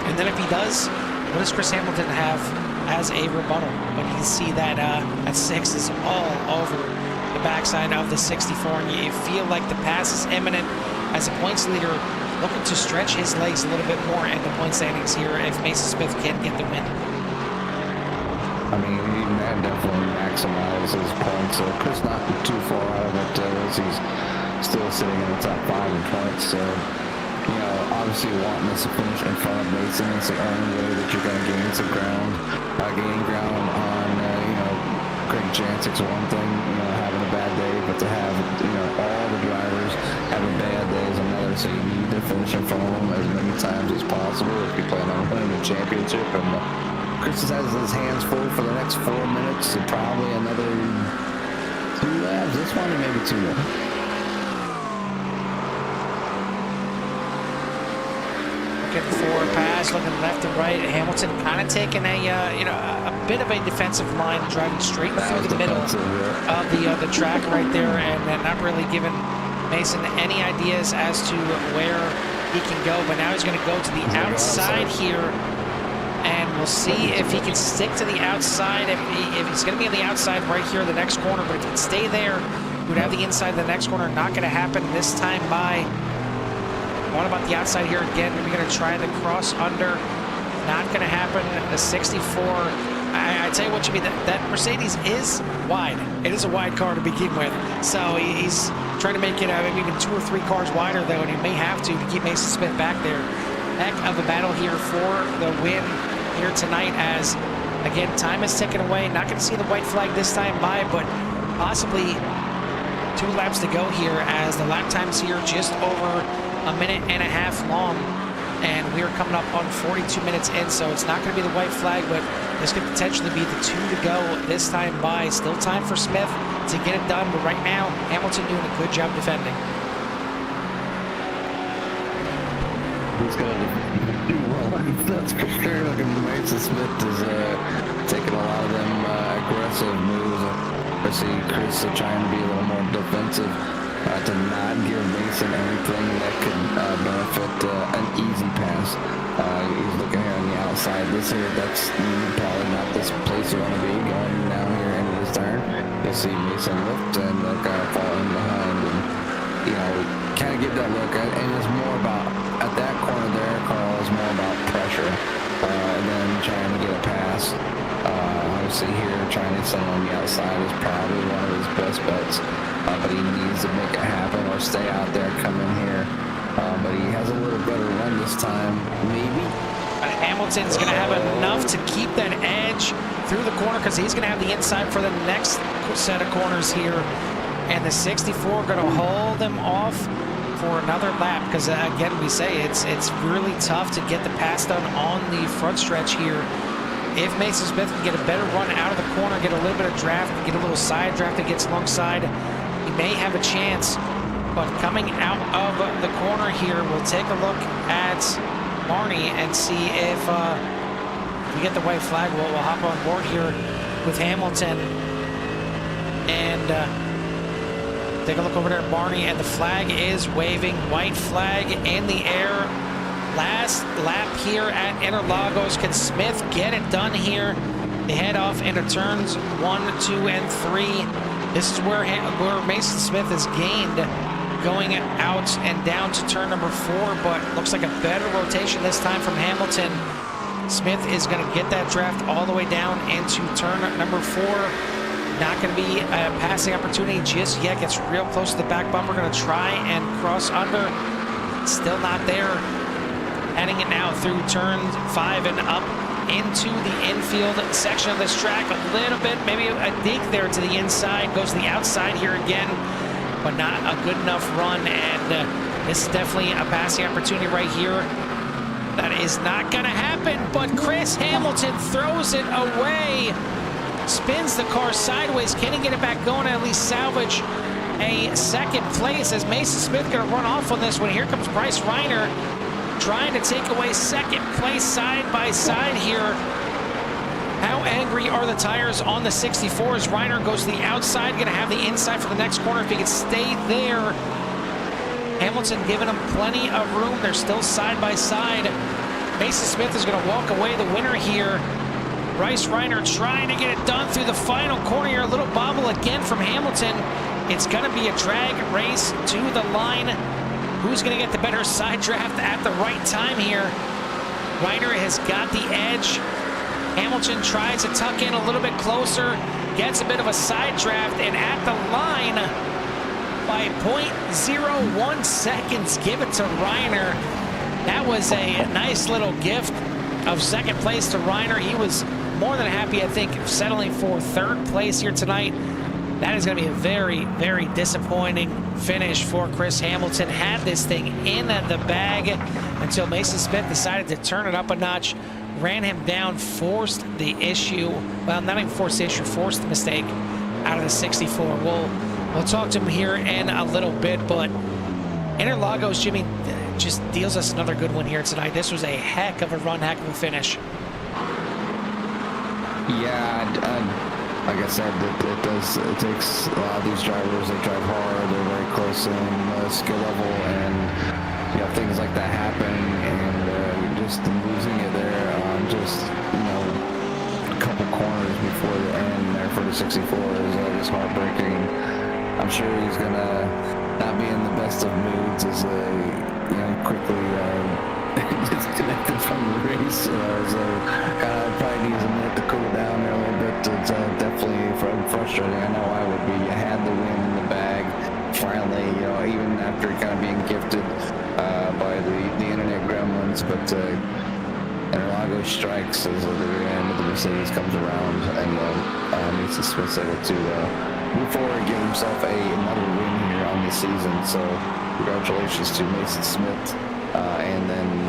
And then if he does, what does Chris Hamilton have as a rebuttal? But you can see that that 6 is all over the backside of the 64. And you feel like the pass is imminent as a points leader, looking to stretch his legs a little bit more in the point standings here if Mason Smith can get the win. I mean, that definitely maximizes his points. So Chris not too far out of it as he's still sitting in the top 5 in points. So, you know, obviously wanting this to finish in front of Mason is the only way that you're going to gain some ground. Gaining ground on, you know, Craig Jansick's one thing, you know, having a bad day, but to have, you know, all the drivers having bad days another. So you need to finish in front of them as many times as possible if you plan on winning the championship. And Chris has his hands full for the next 4 minutes, and probably another 2 laps. This one, or maybe 2 more. Looking for a pass, looking left and right. Hamilton kind of taking a bit of a defensive line, driving straight through the middle of the track right there, and then not really giving Mason any ideas as to where he can go. But now he's going to go to the outside here. And we'll see if he can stick to the outside. If he's going to be on the outside right here in the next corner, but if he can stay there, he would have the inside of the next corner. Not going to happen this time by What about the outside here again? We're going to try the cross under. Not going to happen. The 64. I tell you what, Jimmy, that Mercedes is wide. It is a wide car to begin with. So he's trying to make it maybe even 2 or 3 cars wider, though, and he may have to keep Mason Smith back there. Heck of a battle here for the win here tonight as, again, time is ticking away. Not going to see the white flag this time by, but possibly 2 laps to go here as the lap time's here just over a minute and a half long. And we are coming up on 42 minutes in, so it's not going to be the white flag, but this could potentially be the 2 to go this time by. Still time for Smith to get it done, but right now, Hamilton doing a good job defending. He's going to do well, that's for sure. Looking at Mason Smith is taking a lot of them aggressive moves. I see Chris trying to be a little more defensive. To not give Mason anything that could benefit an easy pass. He's looking here on the outside. This here, that's probably not this place you want to be going down here into this turn. You'll see Mason lift and look falling behind, and you know, kind of get that look. And it's more about at that corner there, Carl, is more about pressure and then trying to get a pass. Obviously here, trying to send on the outside is probably one of his best bets. But he needs to make it happen or stay out there, come in here. But he has a little better run this time, maybe. Hamilton's going to have enough to keep that edge through the corner because he's going to have the inside for the next set of corners here. And the 64 going to hold him off for another lap because, again, we say it's really tough to get the pass done on the front stretch here. If Mason Smith can get a better run out of the corner, get a little bit of draft, get a little side draft that gets alongside, he may have a chance. But coming out of the corner here, we'll take a look at Barney and see if we get the white flag. We'll hop on board here with Hamilton and take a look over there at Barney, and the flag is waving. White flag in the air. Last lap here at Interlagos. Can Smith get it done here? They head off into turns 1, 2, and 3. This is where Mason Smith has gained going out and down to turn number 4, but looks like a better rotation this time from Hamilton. Smith is going to get that draft all the way down into turn number 4. Not going to be a passing opportunity just yet. Gets real close to the back bumper. Going to try and cross under. Still not there. Heading it now through turn 5 and up into the infield section of this track. A little bit, maybe a dig there to the inside. Goes to the outside here again, but not a good enough run. And this is definitely a passing opportunity right here. That is not going to happen, but Chris Hamilton throws it away. Spins the car sideways. Can he get it back going and at least salvage a second place? As Mason Smith going to run off on this one. Here comes Bryce Reiner trying to take away second place side by side here. How angry are the tires on the 64 as Reiner goes to the outside, going to have the inside for the next corner if he can stay there. Hamilton giving him plenty of room. They're still side by side. Mason Smith is going to walk away the winner here. Bryce Reiner trying to get it done through the final corner here. A little bobble again from Hamilton. It's going to be a drag race to the line. Who's going to get the better side draft at the right time here? Reiner has got the edge. Hamilton tries to tuck in a little bit closer, gets a bit of a side draft, and at the line by 0.01 seconds, give it to Reiner. That was a nice little gift of second place to Reiner. He was more than happy, I think, settling for third place here tonight. That is going to be a very, very disappointing finish for Chris Hamilton. Had this thing in the bag until Mason Smith decided to turn it up a notch, ran him down, forced the issue. Well, not even forced the issue, forced the mistake out of the 64. We'll talk to him here in a little bit, but Interlagos, Jimmy, just deals us another good one here tonight. This was a heck of a run, heck of a finish. Yeah, like I said, it takes a lot of these drivers. They drive hard. They're very close in skill level, and you know, things like that happen. And just losing it there on just a couple corners before the end there for the 64 is heartbreaking. I'm sure he's gonna not be in the best of moods as quickly disconnected from the race, so probably needs a minute to cool down there a little bit. It's definitely frustrating. I know I would be. You had the win in the bag. Finally, even after kind of being gifted by the internet gremlins, but Interlagos strikes as the rear end of the Mercedes comes around, and Mason Smith's able to move forward and give himself another win here on the season. So congratulations to Mason Smith, and then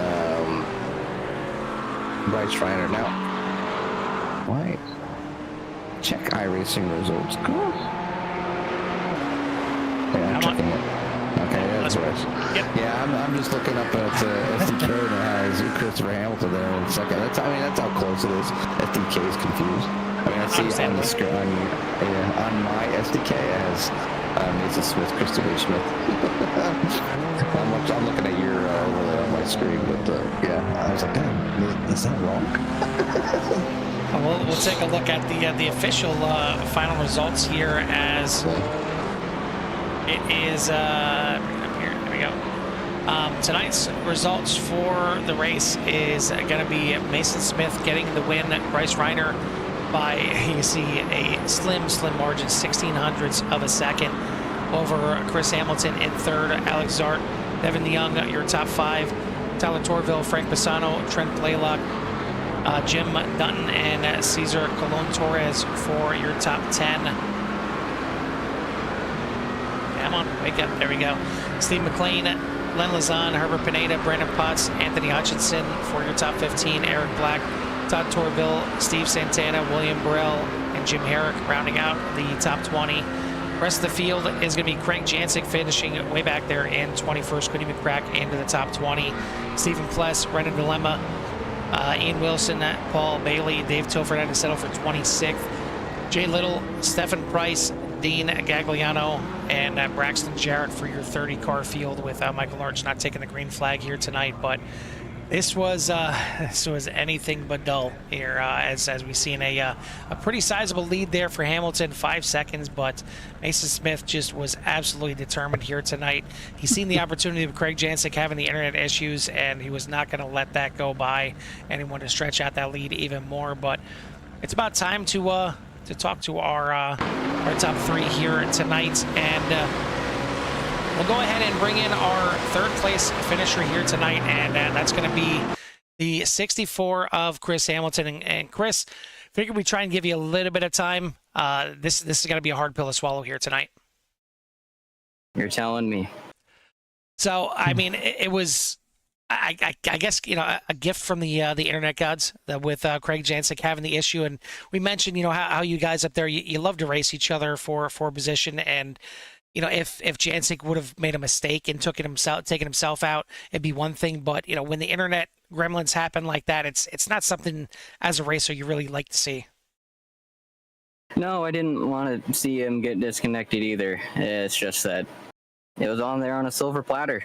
Bryce Reiner. Now, why? Check iRacing results. Cool. Yeah, I'm checking it. Okay, that's right. Yep. Yeah, I'm just looking up at SDK and it has Christopher Hamilton there in a second. That's how close it is. SDK is confused. I mean, I see on the screen on my SDK it has Mason Smith, Christopher Smith. I'm looking at your overlay on my screen, but yeah, I was like, damn, is that wrong? We'll take a look at the official final results here as it is. Here we go. Tonight's results for the race is going to be Mason Smith getting the win. Bryce Reiner by, you see, a slim margin, 1600ths of a second over Chris Hamilton in third. Alex Zart, Devin DeYoung, your top five. Tyler Torville, Frank Bassano, Trent Blaylock, Jim Dutton, and Cesar Colon Torres for your top 10. Come on, wake up. There we go. Steve McLean, Len Lozon, Herbert Pineda, Brandon Potts, Anthony Hutchinson for your top 15. Eric Black, Todd Torville, Steve Santana, William Burrell, and Jim Herrick rounding out the top 20. Rest of the field is going to be Craig Jancic finishing way back there in 21st. Quinny McCrack into the top 20. Stephen Pless, Brendan Dilemma, Ian Wilson, Paul Bailey, Dave Tilford had to settle for 26th. Jay Little, Stephen Price, Dean Gagliano, and Braxton Jarrett for your 30-car field, with Michael Larch not taking the green flag here tonight. But this was anything but dull here, as we've seen a pretty sizable lead there for Hamilton, 5 seconds, but Mason Smith just was absolutely determined here tonight. He's seen the opportunity of Craig Jancic having the internet issues, and he was not going to let that go by, and he wanted to stretch out that lead even more. But it's about time to talk to our top three here tonight, and we'll go ahead and bring in our third place finisher here tonight, and that's going to be the 64 of Chris Hamilton. And Chris, figured we try and give you a little bit of time. This is going to be a hard pill to swallow here tonight. You're telling me. So, I mean, it was, I guess, a gift from the internet gods with Craig Jancic having the issue. And we mentioned, how you guys up there, you love to race each other for position. And, if Jancic would have made a mistake and taken himself out, it'd be one thing. But, when the internet gremlins happen like that, it's not something as a racer you really like to see. No, I didn't want to see him get disconnected either. It's just that it was on there on a silver platter.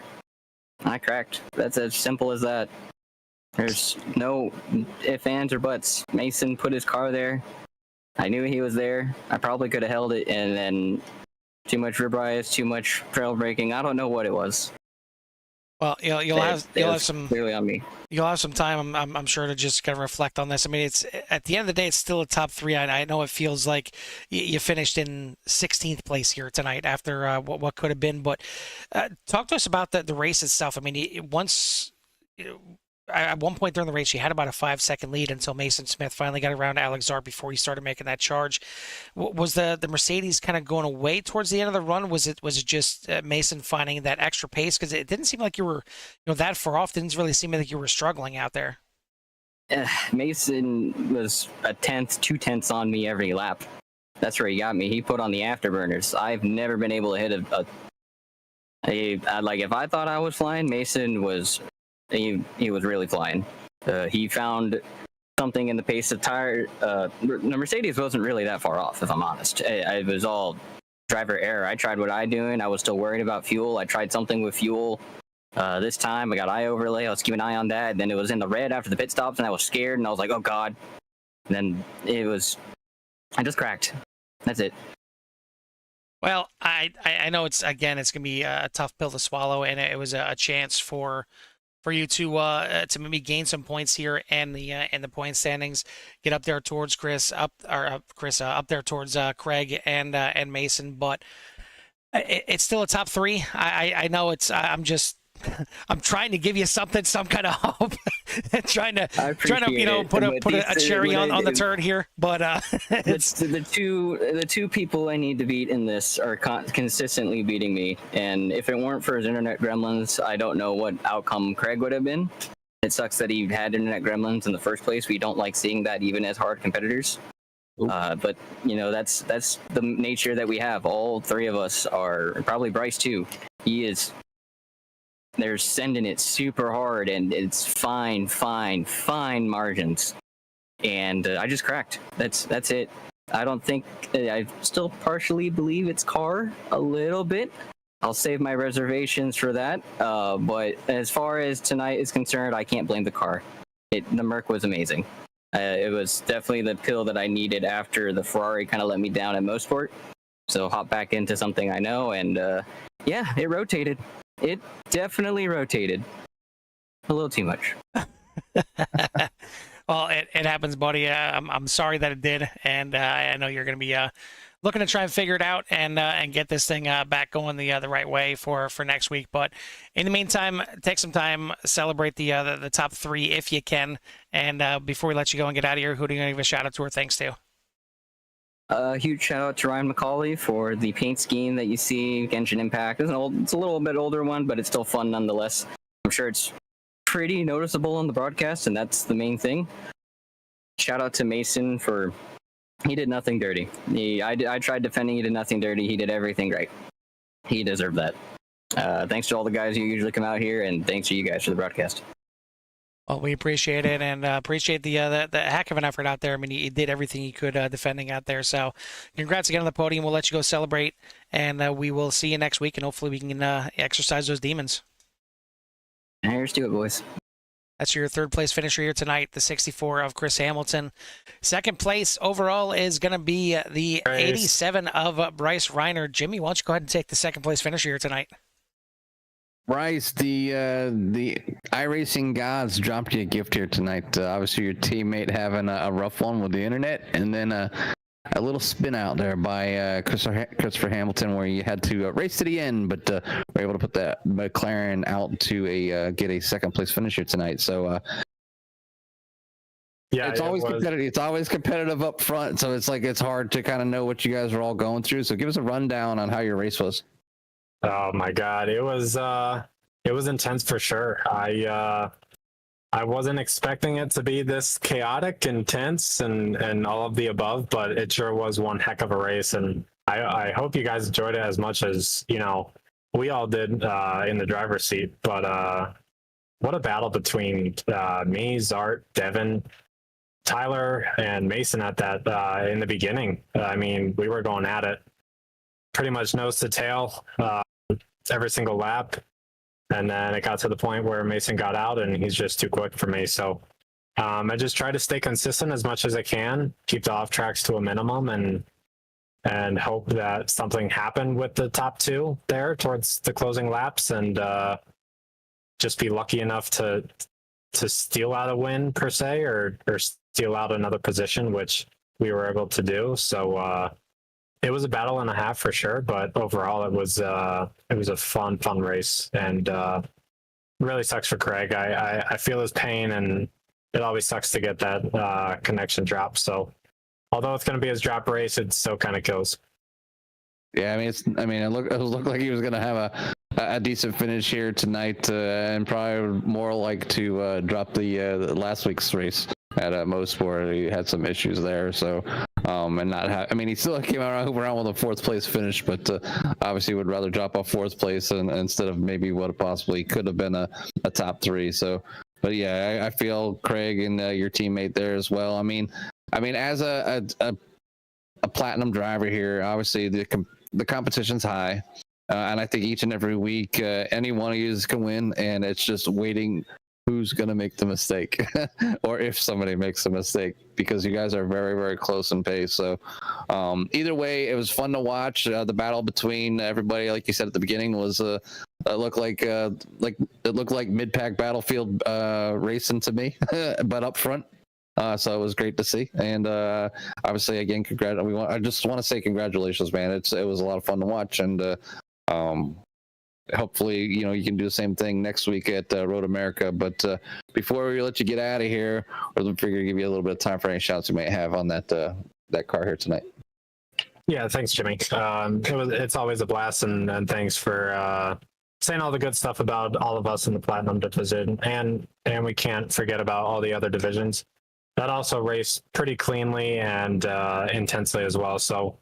I cracked. That's as simple as that. There's no ifs, ands, or buts. Mason put his car there. I knew he was there. I probably could have held it, and then too much rib bias, too much trail braking. I don't know what it was. Well, you'll have some clearly on me. You'll have some time, I'm sure, to just kind of reflect on this. I mean, it's at the end of the day, it's still a top three. I know it feels like you finished in 16th place here tonight after what could have been. But talk to us about the race itself. I mean, at one point during the race, you had about a 5-second lead until Mason Smith finally got around Alex Zart before he started making that charge. Was the Mercedes kind of going away towards the end of the run? Was it just Mason finding that extra pace? Because it didn't seem like you were that far off. Didn't really seem like you were struggling out there. Mason was a tenth, 2/10 on me every lap. That's where he got me. He put on the afterburners. I've never been able to hit like if I thought I was flying, Mason was. He was really flying. He found something in the pace of tire. The Mercedes wasn't really that far off, if I'm honest. It was all driver error. I tried what I doing. I was still worried about fuel. I tried something with fuel. This time I got eye overlay. I was keeping an eye on that. Then it was in the red after the pit stops, and I was scared, and I was like, oh God. And then I just cracked. That's it. Well, I know it's going to be a tough pill to swallow, and it was a chance for you to maybe gain some points here and the point standings, get up there towards Chris, up there towards Craig and Mason, but it's still a top three. I know I'm just I'm trying to give you some kind of hope, trying to put a cherry on the turd here, but it's the two people I need to beat in this are consistently beating me, and if it weren't for his internet gremlins, I don't know what outcome Craig would have been. It sucks that he had internet gremlins in the first place. We don't like seeing that even as hard competitors. But that's the nature that we have. All three of us are, probably Bryce too. They're sending it super hard, and it's fine margins. And I just cracked. That's it. I don't think I still partially believe it's car a little bit. I'll save my reservations for that. But as far as tonight is concerned, I can't blame the car. The Merc was amazing. It was definitely the pill that I needed after the Ferrari kind of let me down at Mosport. So hop back into something I know, and yeah, it rotated. It definitely rotated. A little too much. Well, it happens, buddy. I'm sorry that it did, and I know you're going to be looking to try and figure it out and get this thing back going the right way for next week. But in the meantime, take some time, celebrate the top three if you can. And before we let you go and get out of here, who do you want to give a shout out to or thanks to? Huge shout out to Ryan McCauley for the paint scheme that you see. Genshin Impact. It's a little bit older one, but it's still fun nonetheless. I'm sure it's pretty noticeable on the broadcast, and that's the main thing. Shout out to Mason for he did nothing dirty. I tried defending. He did nothing dirty. He did everything right. He deserved that. Thanks to all the guys who usually come out here, and thanks to you guys for the broadcast. Well, we appreciate it, and appreciate the heck of an effort out there. I mean, you did everything you could defending out there. So congrats again on the podium. We'll let you go celebrate, and we will see you next week, and hopefully we can exercise those demons. Here's to it, boys. That's your third place finisher here tonight, the 64 of Chris Hamilton. Second place overall is going to be the 87 of Bryce Reiner. Jimmy, why don't you go ahead and take the second place finisher here tonight? Bryce, the iRacing gods dropped you a gift here tonight. Obviously, your teammate having a rough one with the internet, and then a little spin out there by Christopher Hamilton, where you had to race to the end, but were able to put that McLaren out to get a second place finish here tonight. So yeah, it's always competitive. It's always competitive up front, so it's hard to kind of know what you guys are all going through. So give us a rundown on how your race was. Oh my God, it was intense for sure. I wasn't expecting it to be this chaotic, intense, and all of the above, but it sure was one heck of a race. And I hope you guys enjoyed it as much as we all did in the driver's seat. But what a battle between me, Zart, Devin, Tyler, and Mason at that in the beginning. I mean, we were going at it pretty much nose to tail every single lap, and then it got to the point where Mason got out and he's just too quick for me. So I just try to stay consistent as much as I can, keep the off tracks to a minimum, and hope that something happened with the top two there towards the closing laps, and just be lucky enough to steal out a win per se, or steal out another position, which we were able to do. So it was a battle and a half for sure, but overall it was a fun race, and really sucks for Craig. I feel his pain, and it always sucks to get that connection drop. So although it's going to be his drop race, it still kind of kills. Yeah, it looked like he was going to have a decent finish here tonight, and probably more like to drop the last week's race at Mosport. He had some issues there, so and not have. I mean, he still came around with a fourth place finish, but obviously would rather drop off fourth place instead of maybe what possibly could have been a top three. So, but yeah, I feel Craig and your teammate there as well. I mean, as a platinum driver here, obviously the competition's high, and I think each and every week any one of you can win, and it's just waiting who's going to make the mistake or if somebody makes a mistake, because you guys are very, very close in pace. So either way, it was fun to watch. The battle between everybody, like you said at the beginning, was it looked like mid-pack Battlefield racing to me, but up front. So it was great to see. And obviously, again, I just want to say congratulations, man. It was a lot of fun to watch. And hopefully, you can do the same thing next week at Road America. But before we let you get out of here, we'll figure to give you a little bit of time for any shouts you might have on that car here tonight. Yeah, thanks, Jimmy. It's always a blast, and thanks for saying all the good stuff about all of us in the Platinum division, and we can't forget about all the other divisions that also race pretty cleanly and intensely as well. So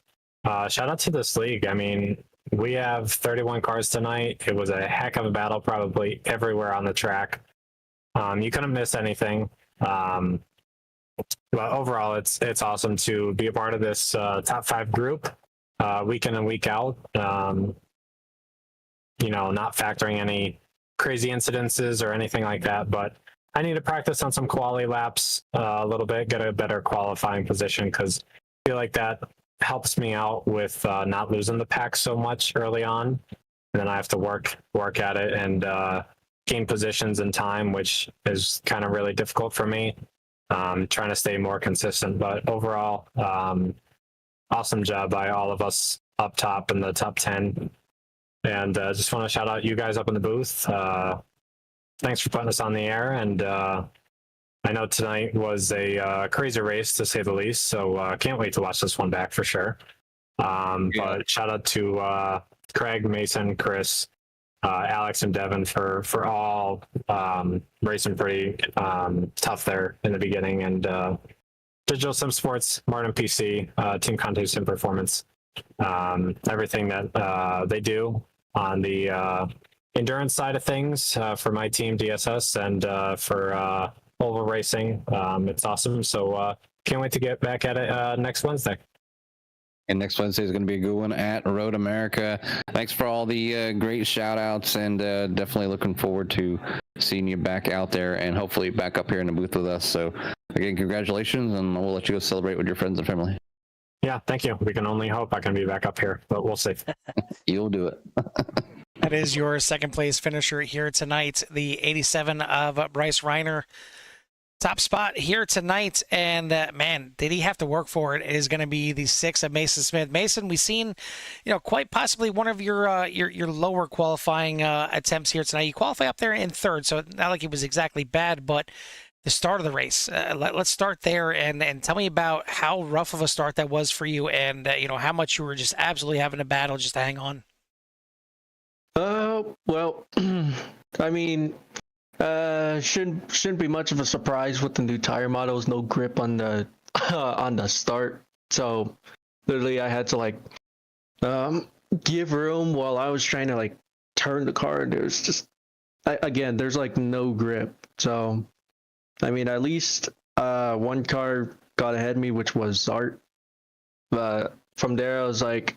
shout out to this league. I mean, we have 31 cars tonight. It was a heck of a battle, probably everywhere on the track. You couldn't miss anything. But overall, it's awesome to be a part of this top 5 group week in and week out. Not factoring any crazy incidences or anything like that, but I need to practice on some quali laps a little bit, get a better qualifying position, because I feel like that helps me out with not losing the pack so much early on. And then I have to work at it and gain positions in time, which is kind of really difficult for me. Trying to stay more consistent, but overall, awesome job by all of us up top in the top 10. And just want to shout out you guys up in the booth. Thanks for putting us on the air. And I know tonight was a crazy race, to say the least. So can't wait to watch this one back for sure. But shout out to Craig, Mason, Chris, Alex, and Devin for all racing pretty tough there in the beginning. And Digital Sim Sports, Martin PC, Team Conte Sim Performance, everything that they do on the endurance side of things for my team DSS and for Oval Racing. It's awesome. So can't wait to get back at it next Wednesday. And next Wednesday is going to be a good one at Road America. Thanks for all the great shout outs, and definitely looking forward to seeing you back out there and hopefully back up here in the booth with us. So again, congratulations, and we'll let you go celebrate with your friends and family. Yeah, thank you. We can only hope I can be back up here, but we'll see. You'll do it. That is your second place finisher here tonight, the 87 of Bryce Reiner. Top spot here tonight, and man, did he have to work for it? It is going to be the 6 of Mason Smith. Mason, we've seen, quite possibly one of your lower qualifying attempts here tonight. You qualify up there in 3rd, so not like it was exactly bad, but the start of the race. Let's start there and tell me about how rough of a start that was for you, and how much you were just absolutely having to battle just to hang on. Well, I mean, shouldn't be much of a surprise with the new tire models. No grip on the on the start, so literally I had to give room while I was trying to turn the car, and there's just there's no grip. So I mean, at least one car got ahead of me, which was Zart. But from there I was like,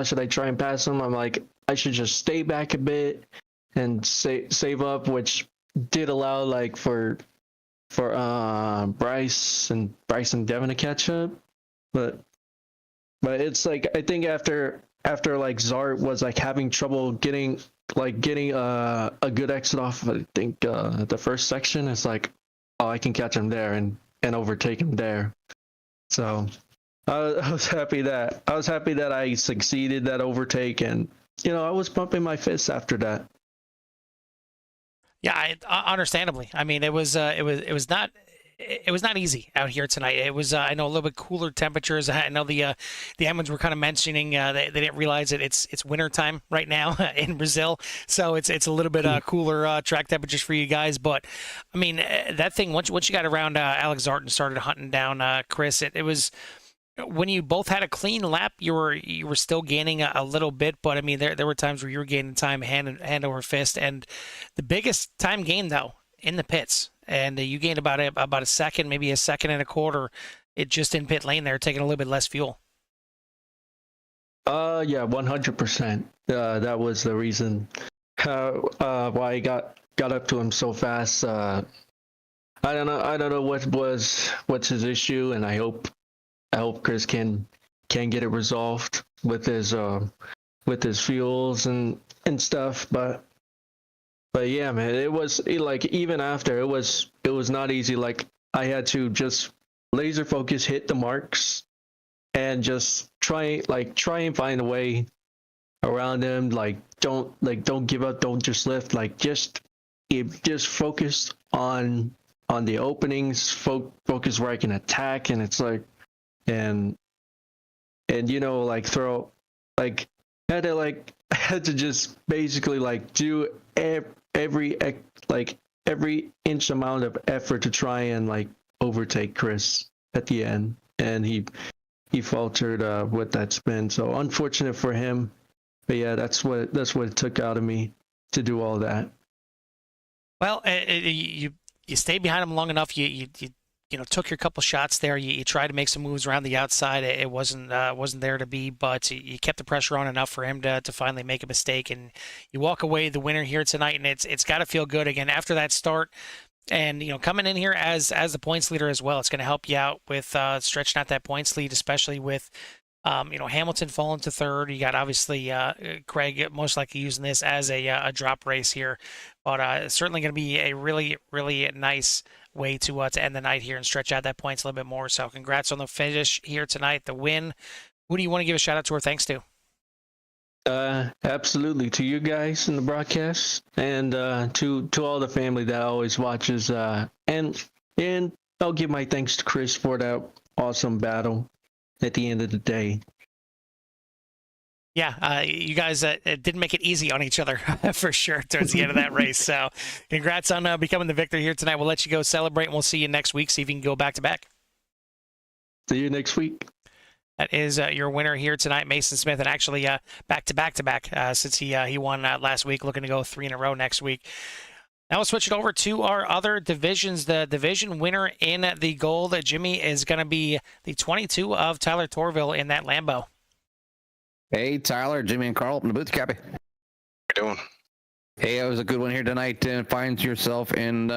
should I try and pass him? I'm like, I should just stay back a bit and save up, which did allow for Bryce and Devin to catch up, but it's I think after Zart was having trouble getting a good exit off, I think the first section, it's I can catch him there and overtake him there. So I was happy that I succeeded that overtake, and I was pumping my fists after that. Yeah, understandably. I mean, it was not easy out here tonight. It was I know a little bit cooler temperatures. I know the admins were kind of mentioning they didn't realize that it's winter time right now in Brazil, so it's a little bit cooler track temperatures for you guys. But I mean, that thing once you got around Alex Zart and started hunting down Chris, it was. When you both had a clean lap, you were still gaining a little bit, but I mean there were times where you were gaining time hand over fist, and the biggest time gain though in the pits, and you gained about a second, maybe a second and a quarter, it just in pit lane there, taking a little bit less fuel. Yeah, 100%. That was the reason why I got got up to him so fast. I don't know what's his issue, and I hope Chris can get it resolved with his fuels and stuff. But yeah, man, like even after it was not easy. Like I had to just laser focus, hit the marks, and just try and find a way around him. Like don't give up, don't just lift. Like just focus on the openings, focus where I can attack, and it's like and like throw like I had to just basically like do every inch amount of effort to try and like overtake Chris at the end, and he faltered with that spin. So unfortunate for him, but yeah, that's what it took out of me to do all that. Well, you stayed behind him long enough. You took your couple shots there. You tried to make some moves around the outside. It wasn't there to be, but you kept the pressure on enough for him to finally make a mistake, and you walk away the winner here tonight. And it's got to feel good again after that start, and coming in here as the points leader as well. It's going to help you out with stretching out that points lead, especially with Hamilton falling to third. You got obviously Craig most likely using this as a drop race here, but it's certainly going to be a really, really nice way to end the night here and stretch out that points a little bit more. So congrats on the finish here tonight, the win. Who do you want to give a shout out to or thanks to? Absolutely to you guys in the broadcast, and to all the family that always watches, and I'll give my thanks to Chris for that awesome battle at the end of the day. Yeah, you guys didn't make it easy on each other for sure towards the end of that race. So congrats on becoming the victor here tonight. We'll let you go celebrate, and we'll see you next week. See if you can go back-to-back. See you next week. That is your winner here tonight, Mason Smith, and actually back-to-back since he won last week, looking to go 3 in a row next week. Now we'll switch it over to our other divisions. The division winner in the gold, Jimmy, is going to be the 22 of Tyler Torville in that Lambo. Hey, Tyler, Jimmy, and Carl, from the booth, Cappy. How you doing? Hey, it was a good one here tonight, and finds yourself in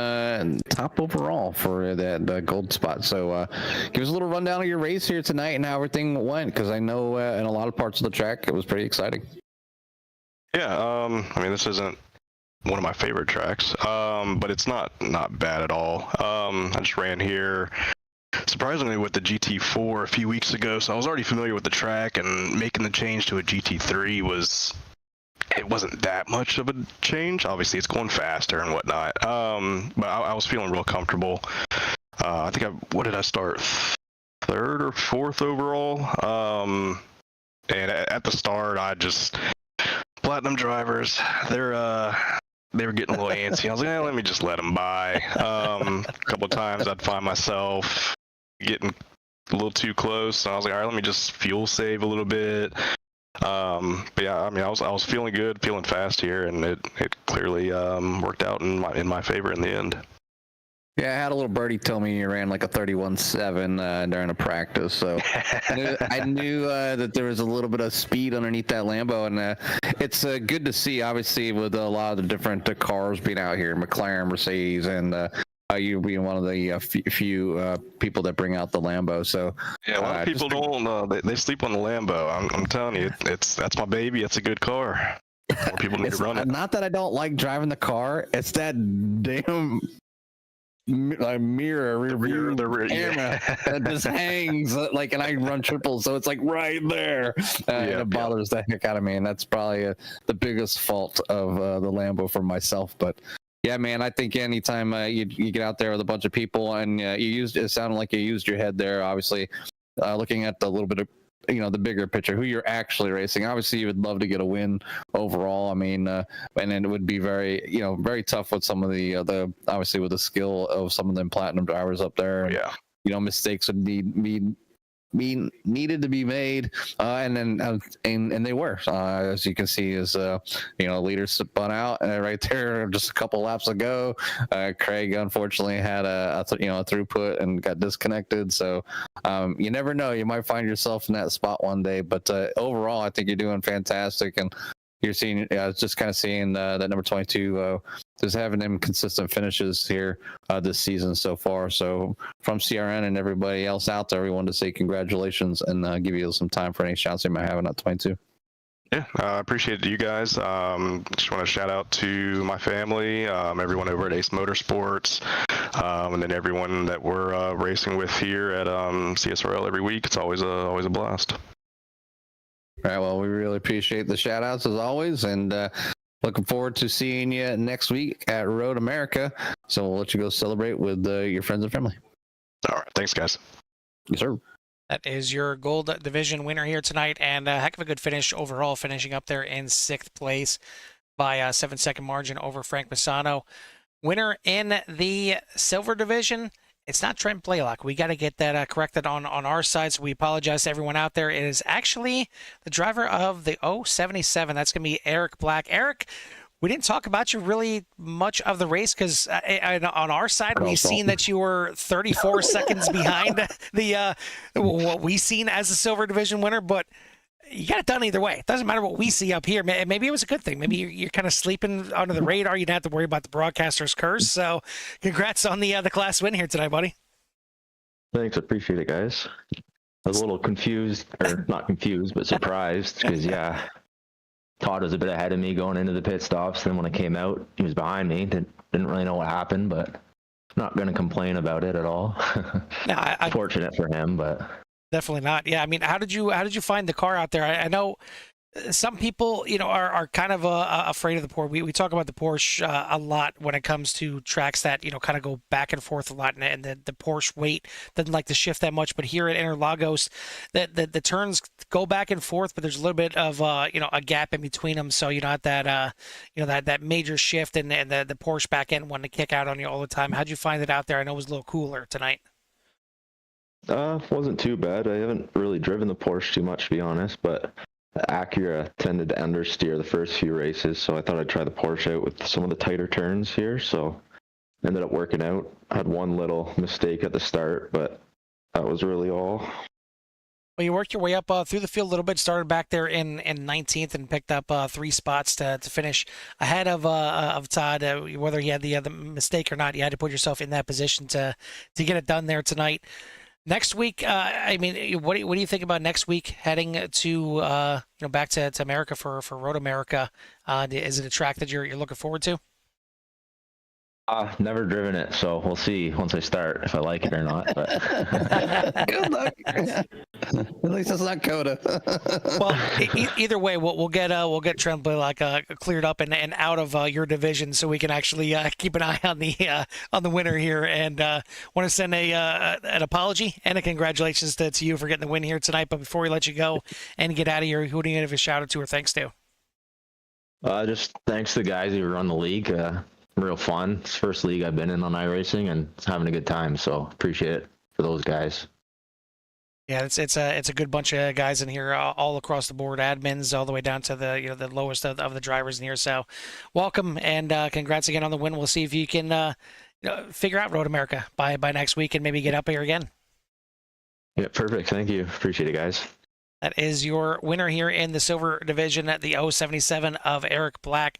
top overall for that gold spot. So give us a little rundown of your race here tonight and how everything went, because I know in a lot of parts of the track it was pretty exciting. Yeah, I mean, this isn't one of my favorite tracks, but it's not bad at all. I just ran here surprisingly with the GT4 a few weeks ago, so I was already familiar with the track, and making the change to a GT3 wasn't that much of a change. Obviously it's going faster and whatnot, but I was feeling real comfortable. I think what did I start, 3rd or 4th overall, and at the start I just platinum drivers, they were getting a little antsy. I was like, let me just let them by. A couple of times I'd find myself getting a little too close. I was like, all right, let me just fuel save a little bit. But yeah, I mean, I was feeling good, feeling fast here, and it clearly worked out in my favor in the end. Yeah, I had a little birdie tell me you ran like a 31.7 during a practice, so I knew that there was a little bit of speed underneath that Lambo, and it's good to see, obviously, with a lot of the different cars being out here, McLaren, Mercedes, and you being one of the few people that bring out the Lambo. So yeah, a lot of people don't. They sleep on the Lambo. I'm telling you, that's my baby. It's a good car. More people need to run it. Not that I don't like driving the car. It's that damn rear camera that just hangs like, and I run triples, so it's like right there, and it bothers the heck out of me, and that's probably the biggest fault of the Lambo for myself. But yeah, man, I think anytime you get out there with a bunch of people and it sounded like you used your head there, obviously looking at the little bit of the bigger picture, who you're actually racing. Obviously, you would love to get a win overall. I mean, and then it would be very, very tough with some of the obviously with the skill of some of them platinum drivers up there. Yeah. Mistakes would needed to be made, and then and they were, as you can see, is leaders spun out right there just a couple laps ago. Craig unfortunately had a throughput and got disconnected, so you never know, you might find yourself in that spot one day. But overall, I think you're doing fantastic, and you're seeing, just kind of seeing that number 22, just having them consistent finishes here this season so far. So from CRN and everybody else out there, we wanted to say congratulations and give you some time for any shouts you might have on that 22. Yeah, I appreciate you guys. Just want to shout out to my family, everyone over at Ace Motorsports, and then everyone that we're racing with here at CSRL every week. It's always a blast. All right, well, we really appreciate the shout outs as always, and looking forward to seeing you next week at Road America. So we'll let you go celebrate with your friends and family. All right, thanks, guys. Yes, sir. That is your gold division winner here tonight, and a heck of a good finish overall, finishing up there in 6th place by a 7-second margin over Frank Misano. Winner in the silver division, it's not Trent Blaylock. We got to get that corrected on our side, so we apologize to everyone out there. It is actually the driver of the 077. That's going to be Eric Black. Eric, we didn't talk about you really much of the race because on our side, we've seen that you were 34 seconds behind the what we seen as the silver division winner, but you got it done either way. It doesn't matter what we see up here. Maybe it was a good thing. Maybe you're kind of sleeping under the radar. You don't have to worry about the broadcaster's curse. So congrats on the class win here tonight, buddy. Thanks. Appreciate it, guys. I was a little confused, or not confused, but surprised because, yeah, Todd was a bit ahead of me going into the pit stops. Then when I came out, he was behind me. Didn't really know what happened, but I'm not going to complain about it at all. No, Fortunate for him, but definitely not. Yeah, I mean, how did you find the car out there? I know some people, are kind of afraid of the Porsche. We talk about the Porsche a lot when it comes to tracks that, kind of go back and forth a lot, and the Porsche weight doesn't like to shift that much. But here at Interlagos, the turns go back and forth, but there's a little bit of, a gap in between them. So you don't have that, that major shift and the Porsche back end wanting to kick out on you all the time. How'd you find it out there? I know it was a little cooler tonight. wasn't too bad. I haven't really driven the Porsche too much, to be honest, but Acura tended to understeer the first few races, so I thought I'd try the Porsche out with some of the tighter turns here, so ended up working out. I had one little mistake at the start, but that was really all. Well, you worked your way up through the field a little bit, started back there in 19th and picked up 3 spots to finish ahead of Todd. Whether he had the mistake or not, you had to put yourself in that position to get it done there tonight. Next week, I mean, what do you think about next week heading to back to America for Road America? Is it a track that you're looking forward to? Never driven it, so we'll see once I start if I like it or not. But Good luck. At least it's not Coda. Well, either way, we'll get Trent Blaylock cleared up and out of your division, so we can actually keep an eye on the winner here. And want to send an apology and a congratulations to you for getting the win here tonight. But before we let you go and get out of here, who do you give a shout out to or thanks to? just thanks to the guys who run the league. Real fun. It's the first league I've been in on iRacing, and it's having a good time. So appreciate it for those guys. Yeah, it's a good bunch of guys in here, all across the board, admins all the way down to the the lowest of the drivers in here. So, welcome and congrats again on the win. We'll see if you can figure out Road America by next week and maybe get up here again. Yeah, perfect. Thank you. Appreciate it, guys. That is your winner here in the silver division at the 077 of Eric Black.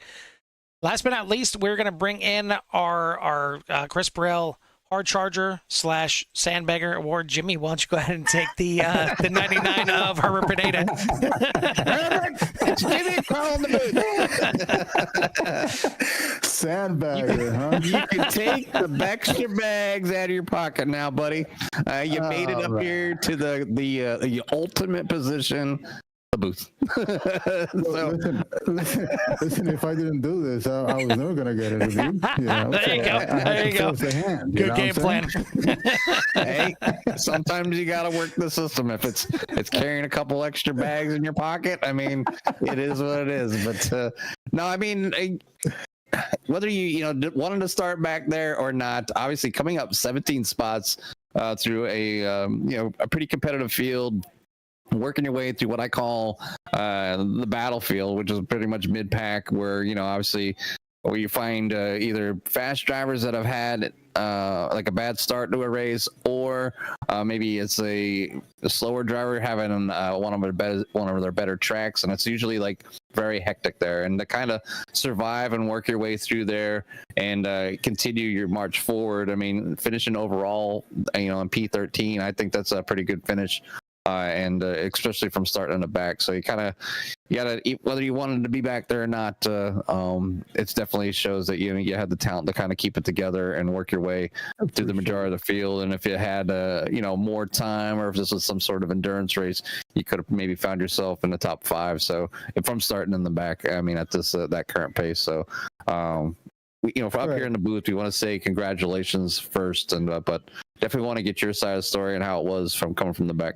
Last but not least, we're going to bring in our Chris Burrell Hard Charger / Sandbagger Award. Jimmy, why don't you go ahead and take the 99 of Herbert Pineda. It's Jimmy calling the Sandbagger, huh? You can take the extra bags out of your pocket now, buddy. You made it up here to the ultimate position. The booth. Listen, if I didn't do this, I was never going to get it. Dude. There you go. There you go. Good game plan. Hey, sometimes you got to work the system. If it's carrying a couple extra bags in your pocket, I mean, it is what it is. But no, I mean, whether you wanted to start back there or not, obviously coming up 17 spots through a pretty competitive field. Working your way through what I call the battlefield, which is pretty much mid-pack, where obviously where you find either fast drivers that have had like a bad start to a race, or maybe it's a slower driver having one of their better tracks, and it's usually like very hectic there. And to kind of survive and work your way through there and continue your march forward, I mean, finishing overall, in P13, I think that's a pretty good finish. And especially from starting in the back, so you gotta, whether you wanted to be back there or not, it definitely shows that you had the talent to kind of keep it together and work your way through the majority of the field. And if you had more time, or if this was some sort of endurance race, you could have maybe found yourself in the top 5. So if I'm starting in the back, I mean, at this that current pace, so for up here in the booth, we want to say congratulations first, and but definitely want to get your side of the story and how it was from coming from the back.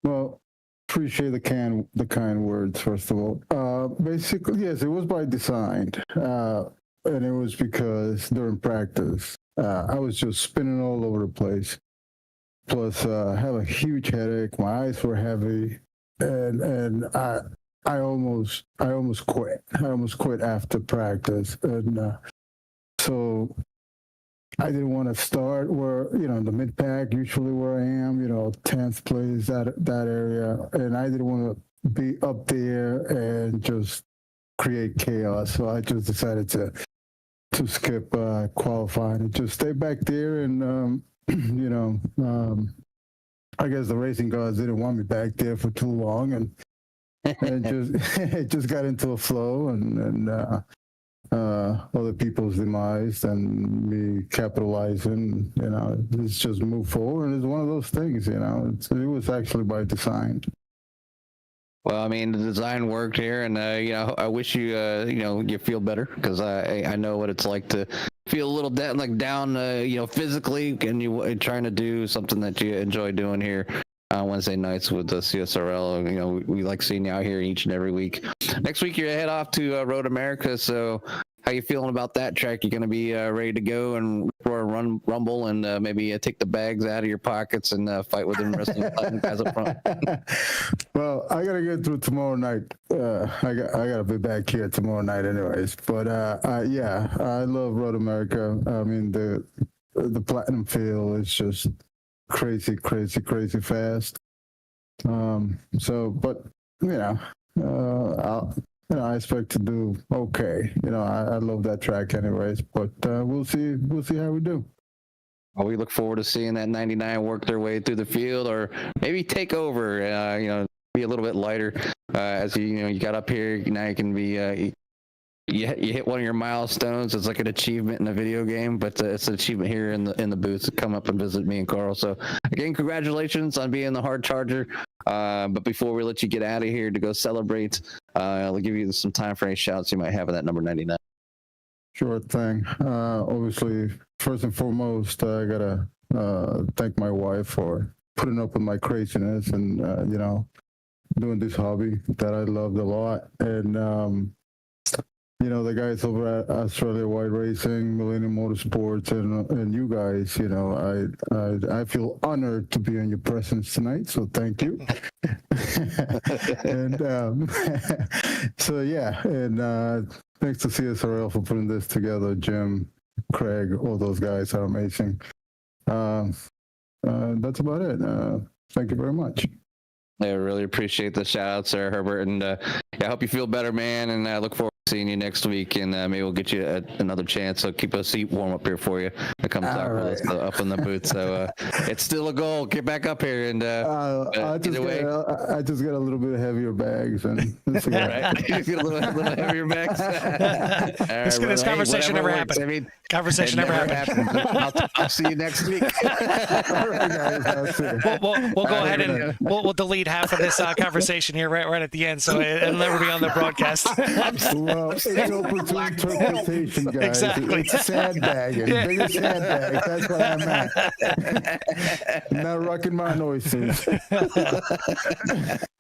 Well, appreciate the kind words, first of all. Basically, yes, it was by design, and it was because during practice, I was just spinning all over the place. Plus, I have a huge headache. My eyes were heavy, and I almost quit. I almost quit after practice, and so I didn't want to start where, the mid pack, usually where I am, 10th place, that area. And I didn't want to be up there and just create chaos. So I just decided to skip qualifying and just stay back there. And, I guess the racing gods didn't want me back there for too long. And it just got into a flow, and other people's demise and me capitalizing, it's just move forward. And it's one of those things, it was actually by design. Well, I mean, the design worked here, and I wish you you feel better, because I know what it's like to feel a little down physically, and you trying to do something that you enjoy doing here Wednesday nights with the CSRL. We like seeing you out here each and every week. Next week, you're head off to Road America. So how you feeling about that track? You going to be ready to go and rumble and maybe take the bags out of your pockets and fight with them wrestling guys up front? Well, I got to get through tomorrow night. I got to be back here tomorrow night anyways. But yeah, I love Road America. I mean, the platinum field is just crazy fast. But I expect to do okay. I love that track anyways, but we'll see how we do. Well, we look forward to seeing that 99 work their way through the field, or maybe take over, be a little bit lighter as you got up here. Now you can be you hit one of your milestones. It's like an achievement in a video game, but it's an achievement here in the booth to come up and visit me and Carl. So again, congratulations on being the hard charger. But before we let you get out of here to go celebrate, I'll give you some time for any shouts you might have at that number 99. Sure thing. Obviously, first and foremost, I gotta thank my wife for putting up with my craziness and doing this hobby that I loved a lot. And the guys over at Australia Wide Racing, Millennium Motorsports, and you guys, I feel honored to be in your presence tonight, so thank you. And so yeah, and thanks to CSRL for putting this together. Jim, Craig, all those guys are amazing. That's about it. Thank you very much. I really appreciate the shout outs there, Herbert, and I hope you feel better, man, and I look forward to seeing you next week, and maybe we'll get you another chance. So keep a seat warm up here for you to come talk with us up in the booth. So it's still a goal. Get back up here, and I just got a little bit heavier bags, and right. You get a little heavier bags. This conversation never happened. I mean, conversation never happened. I'll see you next week. We'll go ahead and we'll delete half of this conversation here right at the end, so it'll never be on the broadcast. Well, it's open to interpretation, guys. Exactly. It's sandbagging. Biggest sandbag. That's what I'm at. I'm not rocking my noises.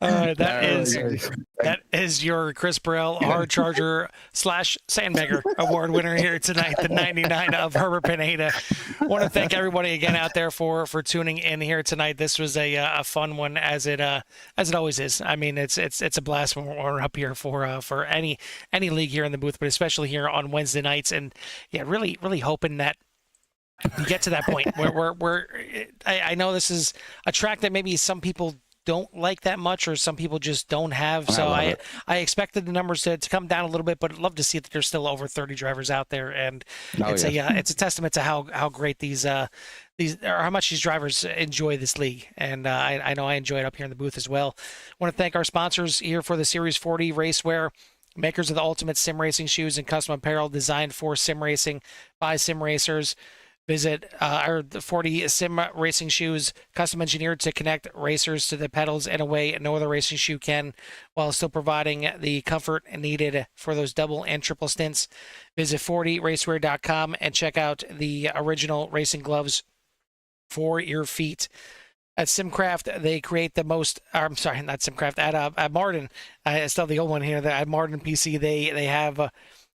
That is your Chris Burrell Hard Charger / Sandbagger Award winner here tonight, the 99 of Herbert Pineda. I want to thank everybody again out there for tuning in here tonight. This was a fun one, as it always is. I mean, it's a blast when we're up here for any league here in the booth, but especially here on Wednesday nights. And yeah, really hoping that you get to that point where I know this is a track that maybe some people don't like that much, or some people just don't have. So I expected the numbers to come down a little bit, but I'd love to see that there's still over 30 drivers out there, and it's a testament to how great these or how much these drivers enjoy this league. And I know I enjoy it up here in the booth as well. I want to thank our sponsors here for the Series 40 Racewear, makers of the ultimate sim racing shoes and custom apparel designed for sim racing by sim racers. Visit our 40 sim racing shoes, custom engineered to connect racers to the pedals in a way no other racing shoe can, while still providing the comfort needed for those double and triple stints. Visit 40racewear.com and check out the original racing gloves for your feet. At Simcraft, they create the most. I'm sorry, not Simcraft. At Martin, I still have the old one here. At Martin PC,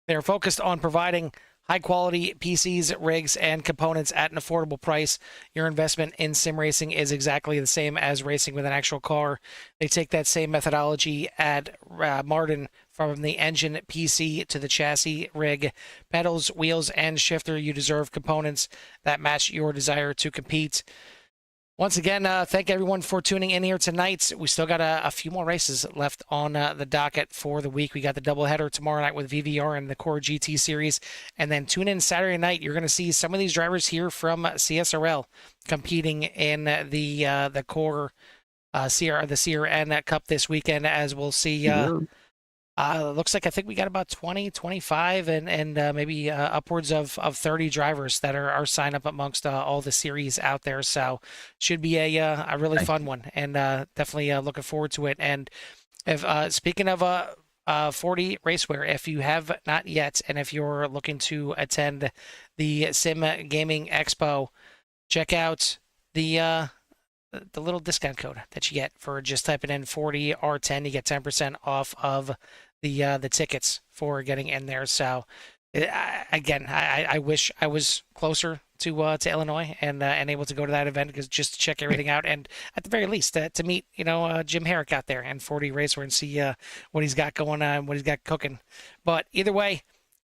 they're focused on providing high quality PCs, rigs, and components at an affordable price. Your investment in sim racing is exactly the same as racing with an actual car. They take that same methodology at Martin, from the engine, PC, to the chassis, rig, pedals, wheels, and shifter. You deserve components that match your desire to compete. Once again, thank everyone for tuning in here tonight. We still got a few more races left on the docket for the week. We got the doubleheader tomorrow night with VVR and the Core GT Series. And then tune in Saturday night. You're going to see some of these drivers here from CSRL competing in the Core the CRN Cup this weekend, as we'll see. Looks like I think we got about 20, 25, and maybe upwards of 30 drivers that are signed up amongst all the series out there. So should be a really fun one, and definitely looking forward to it. And if speaking of 40 Racewear, if you have not yet, and if you're looking to attend the Sim Gaming Expo, check out the little discount code that you get for just typing in 40R10. You get 10% off of the tickets for getting in there. So again, I wish I was closer to Illinois and able to go to that event, because just to check everything out, and at the very least to meet Jim Herrick out there and 40 Racewear and see what he's got going on, what he's got cooking. But either way,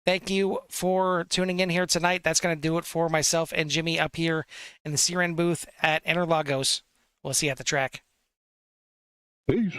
thank you for tuning in here tonight. That's going to do it for myself and Jimmy up here in the CRN booth at Interlagos. We'll see you at the track. Peace.